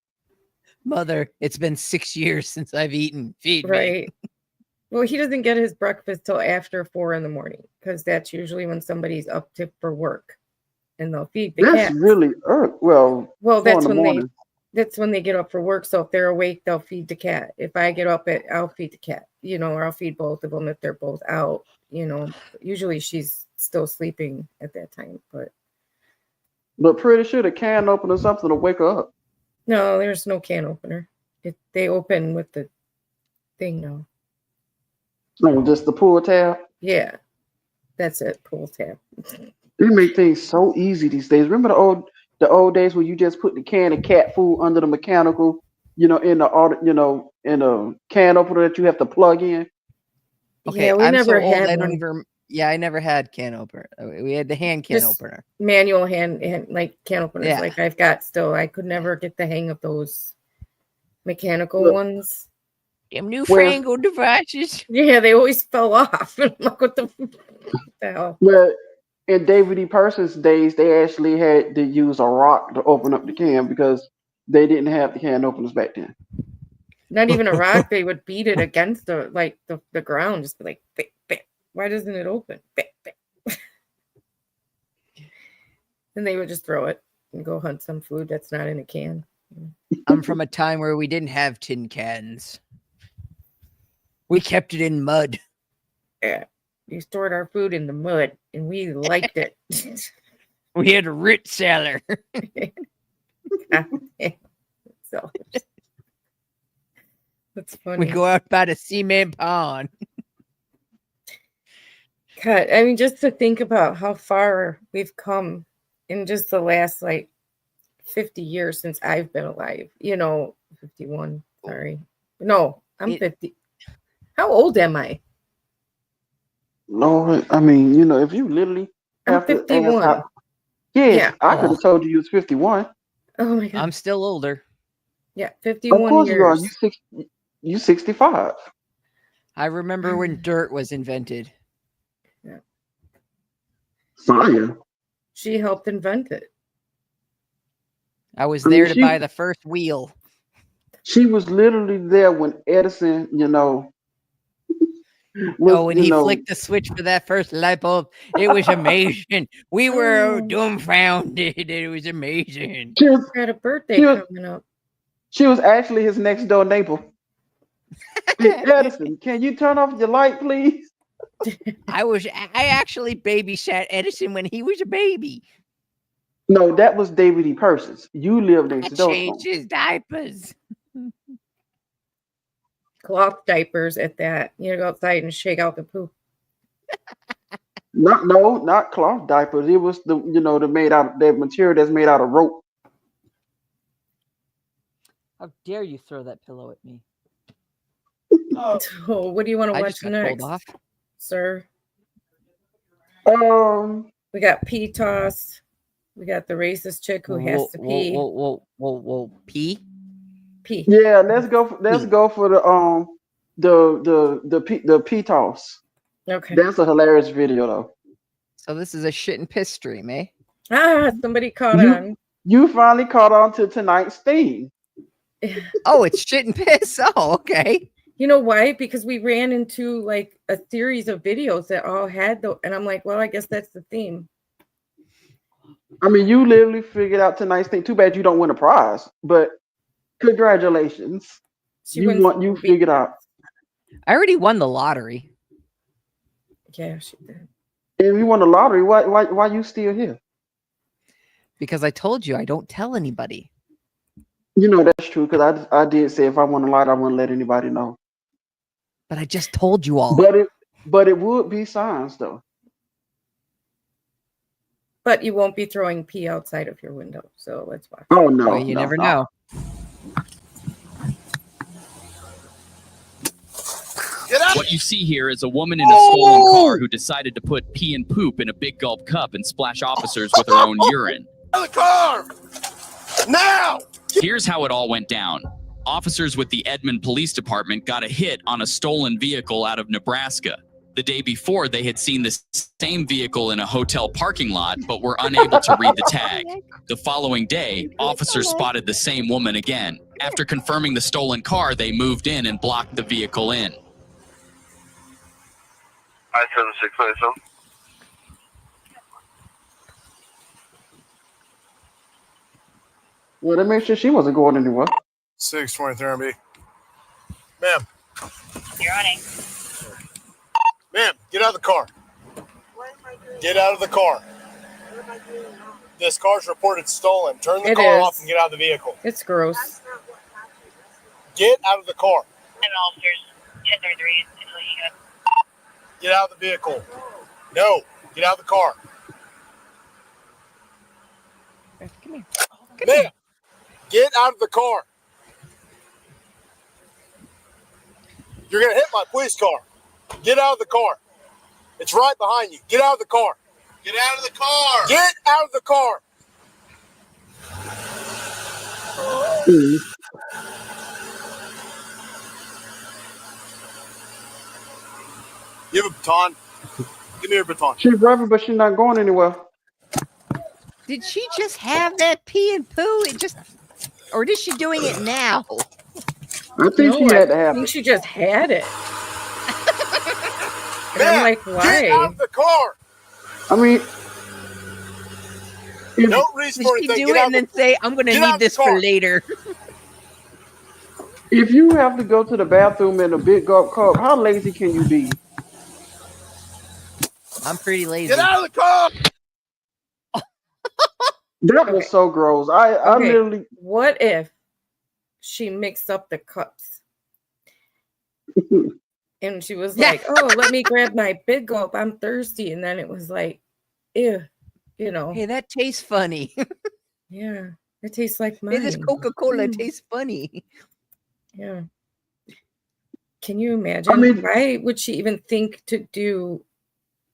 Mother, it's been 6 years since I've eaten. Feed me. Right. Well, he doesn't get his breakfast till after 4 a.m. because that's usually when somebody's up for work, and they'll feed the That's cats. really well. That's when they get up for work. So if they're awake, they'll feed the cat. If I get up, I'll feed the cat. You know, or I'll feed both of them if they're both out. You know, usually she's still sleeping at that time, but pretty sure the can opener something to wake her up. No, there's no can opener. They open with the thing now. No, just the pull tab. Yeah, that's it. Pull tab. They make things so easy these days. Remember the old days where you just put the can of cat food under the mechanical, in the in a can opener that you have to plug in. Okay, yeah, we I'm never so old. had I don't one. even. Yeah, I never had can opener. We had the hand can Just opener. Manual hand like can openers. Yeah. Like I've got still. I could never get the hang of those mechanical ones. Them newfangled devices. Yeah, they always fell off. Like, what the hell? Well, in David E. Person's days, they actually had to use a rock to open up the can because they didn't have the can openers back then. Not even a rock. They would beat it against the ground. Just be like, bam, bam. Why doesn't it open? Bam, bam. And they would just throw it and go hunt some food that's not in a can. I'm from a time where we didn't have tin cans. We kept it in mud. Yeah. We stored our food in the mud and we liked it. We had a root cellar. So that's funny. We go out by the cement pond. God, I mean, just to think about how far we've come in just the last 50 years since I've been alive. 51. Sorry. No, I'm 50. How old am I? Lord, I mean, if you literally I'm have to 51. ask I could have told you was 51. Oh my God. I'm still older. Yeah, 51 Of course years. you are. You 65. I remember when dirt was invented. Yeah. Fire. She helped invent it. I was there to buy the first wheel. She was literally there when Edison, when he flicked the switch for that first light bulb, it was amazing. We were dumbfounded. It was amazing. She was, got a birthday coming up. She was actually his next door neighbor. Hey, Edison, can you turn off your light, please? I actually babysat Edison when he was a baby. No, that was David E. Persons. You lived next door. Changed his diapers. Cloth diapers at that. Go outside and shake out the poop. Not cloth diapers. It was the material that's made out of rope. How dare you throw that pillow at me? Oh, what do you want to watch next, sir? We got pee toss. We got the racist chick who has to pee. Pee. Pee. Yeah, let's go for the pee toss. Okay. That's a hilarious video though. So this is a shit and piss stream, eh? Somebody caught on. You finally caught on to tonight's theme. Oh, it's shit and piss. Oh, okay. You know why? Because we ran into like a series of videos that all had and I'm like, well, I guess that's the theme. I mean, you literally figured out tonight's thing. Too bad you don't win a prize, but congratulations. You figured out. I already won the lottery. Yeah, she did. And you won the lottery. Why you still here? Because I told you I don't tell anybody. You know that's true. Because I did say if I won the lottery, I wouldn't let anybody know. But I just told you all. But it would be signs though. But you won't be throwing pee outside of your window. So let's watch. Oh no! Well, you never know. What you see here is a woman in a stolen car who decided to put pee and poop in a big gulp cup and splash officers with her own urine. The car! Now! Here's how it all went down. Officers with the Edmond Police Department got a hit on a stolen vehicle out of Nebraska. The day before, they had seen the same vehicle in a hotel parking lot, but were unable to read the tag. The following day, officers spotted the same woman again. After confirming the stolen car, they moved in and blocked the vehicle in. I-7697. Well, to make sure she wasn't going anywhere. 623 MB. Ma'am. You're on it. Ma'am, get out of the car. Get out of the car. This car's reported stolen. Turn the car off and get out of the vehicle. It's gross. Get out of the car. And officers 1033. Get out of the vehicle. No, get out of the car. Come here. Ma'am, get out of the car. You're going to hit my police car. Get out of the car. It's right behind you. Get out of the car. Get out of the car. Get out of the car. You have a baton. Give me your baton. She's driving, but she's not going anywhere. Did she just have that pee and poo? Or is she doing it now? I think she had to have I think it. she just had it. And Man, I'm like, why? Get out of the car. I mean, Don't reach for Did she anything. do Get it out and then say, I'm going to Get out need of the this for car. later? if you have to go to the bathroom in a big gulp cup, how lazy can you be? I'm pretty lazy. Get out of the car. That was so gross. I literally. What if she mixed up the cups? And she was like, oh, let me grab my big gulp. I'm thirsty. And then it was like, ew, you know. Hey, that tastes funny. Yeah, it tastes like mine. Hey, this Coca-Cola tastes funny. Yeah. Can you imagine? I mean- why would she even think to do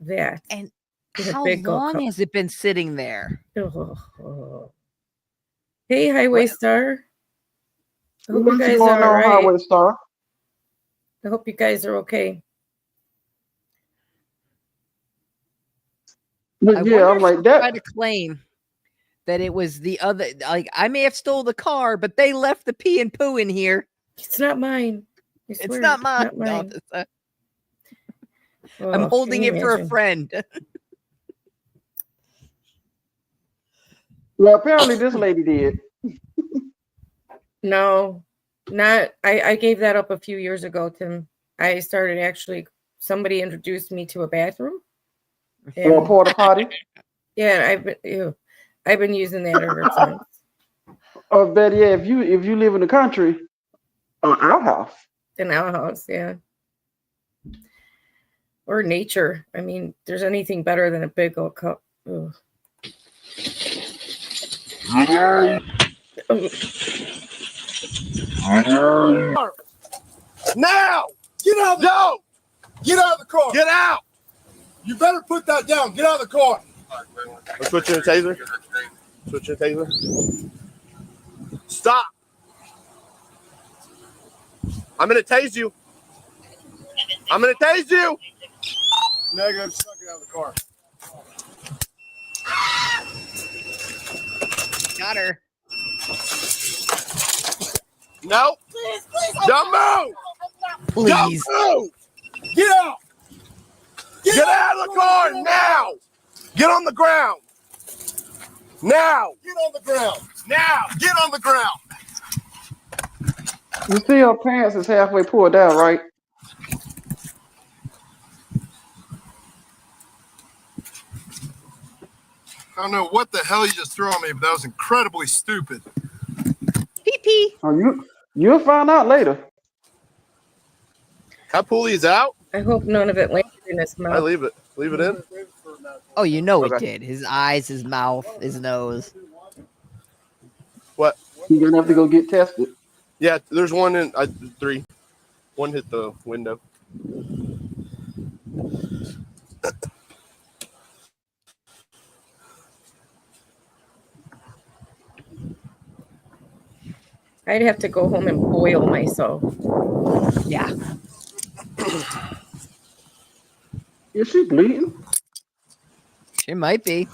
that? And in a how big gulp long cup? has it been sitting there? Oh. Hey, Highway Star. I hope you What's guys going are all on, right. Highway Star? I hope you guys are okay. But I yeah, wonder I'm if like she'll that. try to claim that it was the other. Like, I may have stole the car, but they left the pee and poo in here. It's not mine. I It's swear, not mine. Not mine. No, Oh, I'm holding can it you for a imagine? friend. Well, apparently this lady did. No, not. I gave that up a few years ago, Tim. I started actually. Somebody introduced me to a bathroom. Or a porta potty. Yeah, I've been using that ever since. Or better yet, if you live in the country, an outhouse. An outhouse, yeah. Or nature. I mean, there's anything better than a big old cup. Ugh. Now! Get out of the car! Get out of the car! Get out! You better put that down. Get out of the car. Let's switch in a taser. Switch in a taser. Stop. I'm going to tase you. I'm going to tase you. Negative. Suck it out of the car. Got her. No. Don't move. Please. Don't move. Get out. Get out of the car now. Get on the ground. Now. Get on the ground. Now. Get on the ground. You see her pants is halfway pulled down, right? I don't know what the hell you just threw on me, but that was incredibly stupid. Pee-pee. Oh, you'll find out later. That pulley is out. I hope none of it landed in his mouth. I leave it. Leave it in. Oh, you know Okay. it did. His eyes, his mouth, his nose. What? You're gonna have to go get tested. Yeah, there's one in 3. One hit the window. I'd have to go home and boil myself. Yeah. Is she bleeding? She might be.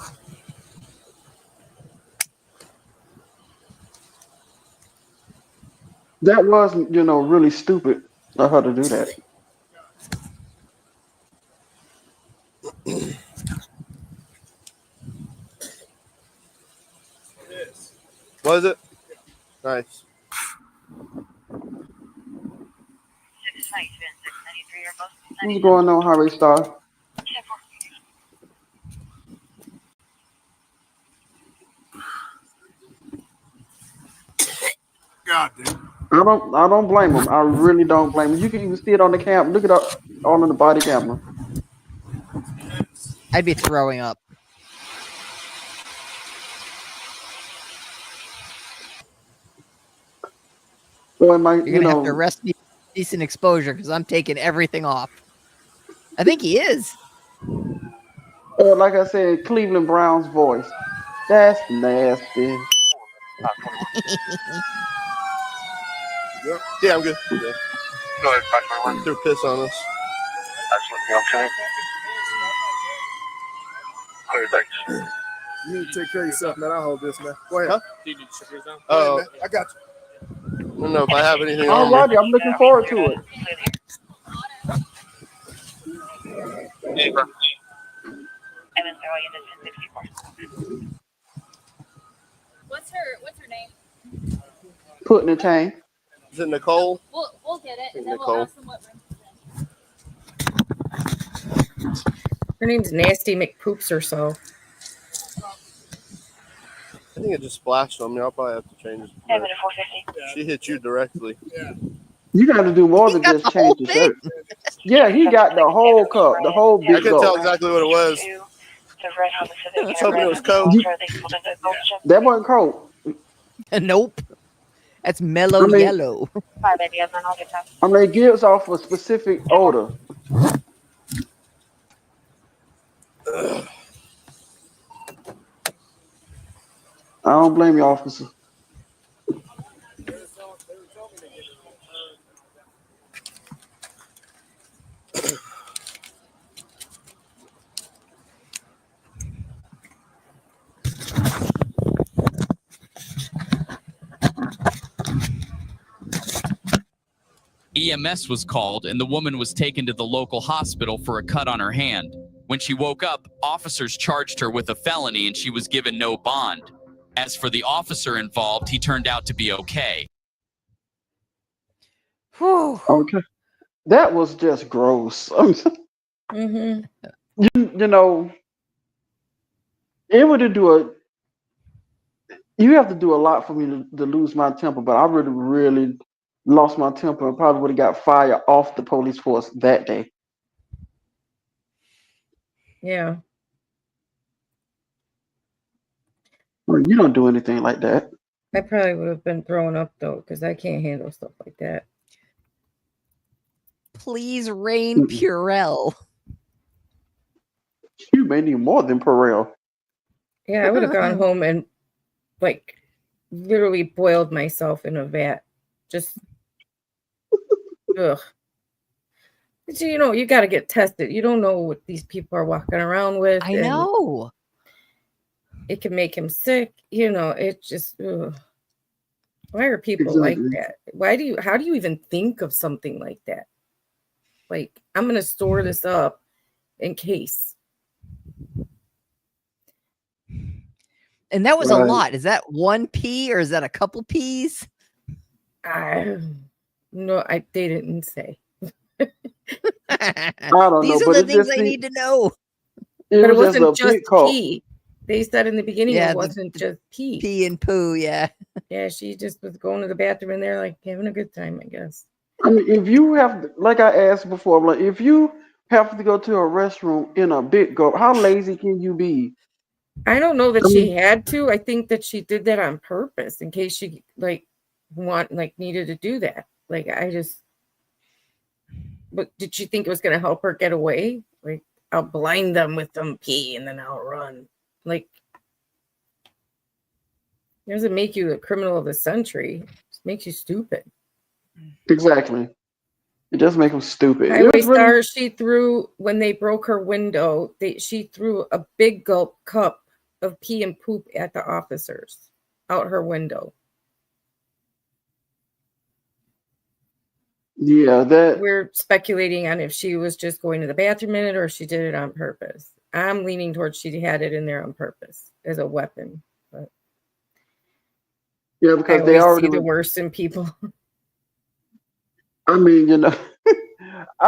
That was, really stupid of her to do that. Was it? Nice. What's going on, Harry Star? God, dude. I don't blame him. I really don't blame him. You can even see it on the camera. Look it up all on the body camera. I'd be throwing up. So am I, You're gonna have to arrest me for decent exposure because I'm taking everything off. I think he is. Like I said, Cleveland Browns voice. That's nasty. Yeah, I'm good. Yeah. Go ahead, 521. Threw piss on us. Absolutely okay. Clear, thanks. You need to take care of yourself, man. I'll hold this, man. Go ahead. Huh? Do you need to ship yours down? Oh, I got you. I don't know if I have anything All on righty, me. I'm looking forward to it. What's her name? Put in the tank. Is it Nicole? We'll get it, and then Nicole. we'll have some whipped cream. Her name's Nasty McPoops or so. I think it just splashed on me. I'll probably have to change it. She hit you directly. Yeah. You got to do more than just change the shirt. Yeah, he got the whole cup, the whole big I could cup. tell exactly what it was. I was hoping it was Coke. That wasn't Coke. Nope. That's mellow yellow. It gives off a specific odor. I don't blame you, officer. EMS was called and the woman was taken to the local hospital for a cut on her hand. When she woke up, officers charged her with a felony and she was given no bond. As for the officer involved, he turned out to be okay. Okay. That was just gross. Mm-hmm. You know, it would do you have to do a lot for me to lose my temper, but I really lost my temper and probably would have got fired off the police force that day. Yeah. Well, you don't do anything like that. I probably would have been thrown up though, because I can't handle stuff like that. Please rain Purell. may need more than Purell. Yeah, I would have gone home and like literally boiled myself in a vat. Just ugh. But, you know, you got to get tested. You don't know what these people are walking around with. I know. It can make him sick. You know, it just ugh. Why are people like that? How do you even think of something like that? Like, I'm going to store this up in case. And that was a lot. Is that one pea or is that a couple peas? No, they didn't say. I don't These know, are but the it things just I need to know. But it was wasn't a just big call. pee. They said in the beginning Yeah, it wasn't just pee. Pee and poo, yeah. Yeah, she just was going to the bathroom in there, like having a good time, I guess. I mean, if you have, like I asked before, like if you have to go to a restroom in a big gulp, how lazy can you be? I don't know that she had to. I think that she did that on purpose in case she needed to do that. Like but did she think it was going to help her get away? Like, I'll blind them with some pee and then I'll run. Like, it doesn't make you a criminal of the century. It just makes you stupid. Exactly. It does make them stupid. Highway Star, she threw, when they broke her window, she threw a big gulp cup of pee and poop at the officers out her window. Yeah, we're speculating on if she was just going to the bathroom in it or if she did it on purpose. I'm leaning towards she had it in there on purpose as a weapon. But yeah, because I they always already see the worst in people. I mean, you know,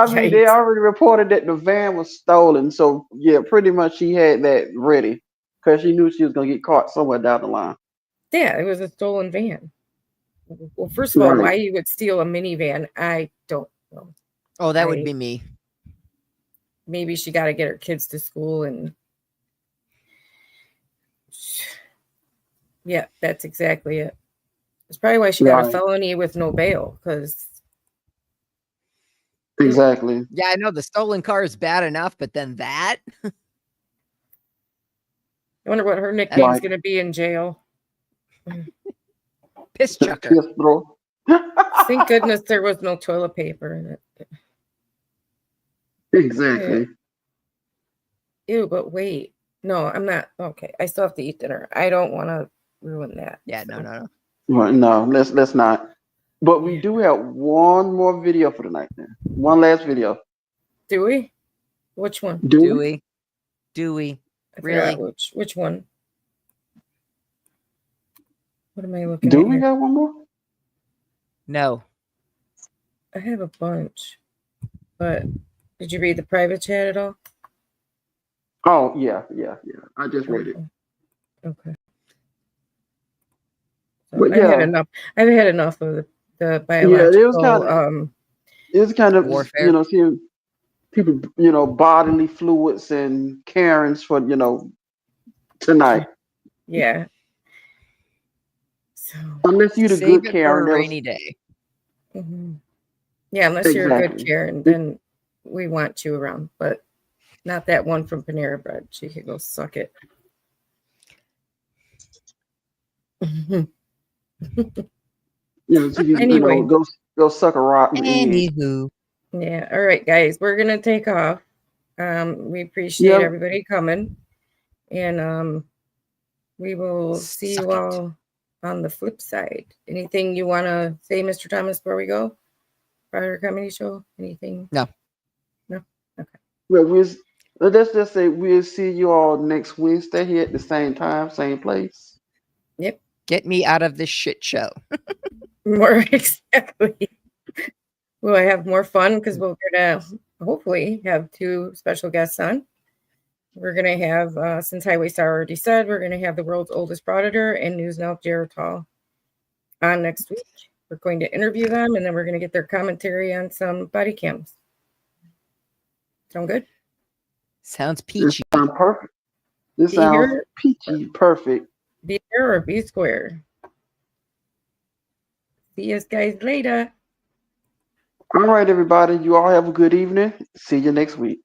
they already reported that the van was stolen. So yeah, pretty much she had that ready because she knew she was gonna get caught somewhere down the line. Yeah, it was a stolen van. Well, first of all, why you would steal a minivan, I don't know. Oh, that would be me. Maybe she got to get her kids to school and yeah, that's exactly it. That's probably why she got a felony with no bail, because exactly. Yeah, I know the stolen car is bad enough, but then that. I wonder what her nickname is going to be in jail. Piss chucker. Piss bro. Thank goodness there was no toilet paper in it. Exactly. Ew, but wait. No, I'm not. Okay, I still have to eat dinner. I don't want to ruin that. Yeah, no. Well, no, let's not. But we do have one more video for tonight. Then one last video. Do we? Which one? Do we? Really? Which one? What am I looking Do at? we Here? got one more? No. I have a bunch. But did you read the private chat at all? Oh yeah. I just read it. Okay. So I've had enough. I've had enough of the biological. Yeah, it was kind of warfare. You know, seeing people, you know, bodily fluids and Karens for, you know, tonight. Yeah. So unless you're the save good it Karen, for a rainy day. Mm-hmm. Yeah, unless you're a good Karen, then we want you around. But not that one from Panera Bread. She could go suck it. Yeah, so anyway, you know, go suck a rotten egg. Anywho. Yeah. All right, guys, we're gonna take off. We appreciate everybody coming, and we will see you all on the flip side. Anything you want to say, Mr. Thomas, before we go? Prior comedy show? Anything? No. No. Okay. Well, let's just say we'll see you all next Wednesday here at the same time, same place. Yep. Get me out of this shit show. More exactly. We'll have more fun because we're gonna hopefully have 2 special guests on. We're gonna have, since Highway Star already said, we're gonna have the world's oldest predator and News Now Geritol on next week. We're going to interview them, and then we're gonna get their commentary on some body cams. Sound good? Sounds peachy. This sounds perfect. This sounds peachy perfect. Be here or be square. See you guys later. All right, everybody. You all have a good evening. See you next week.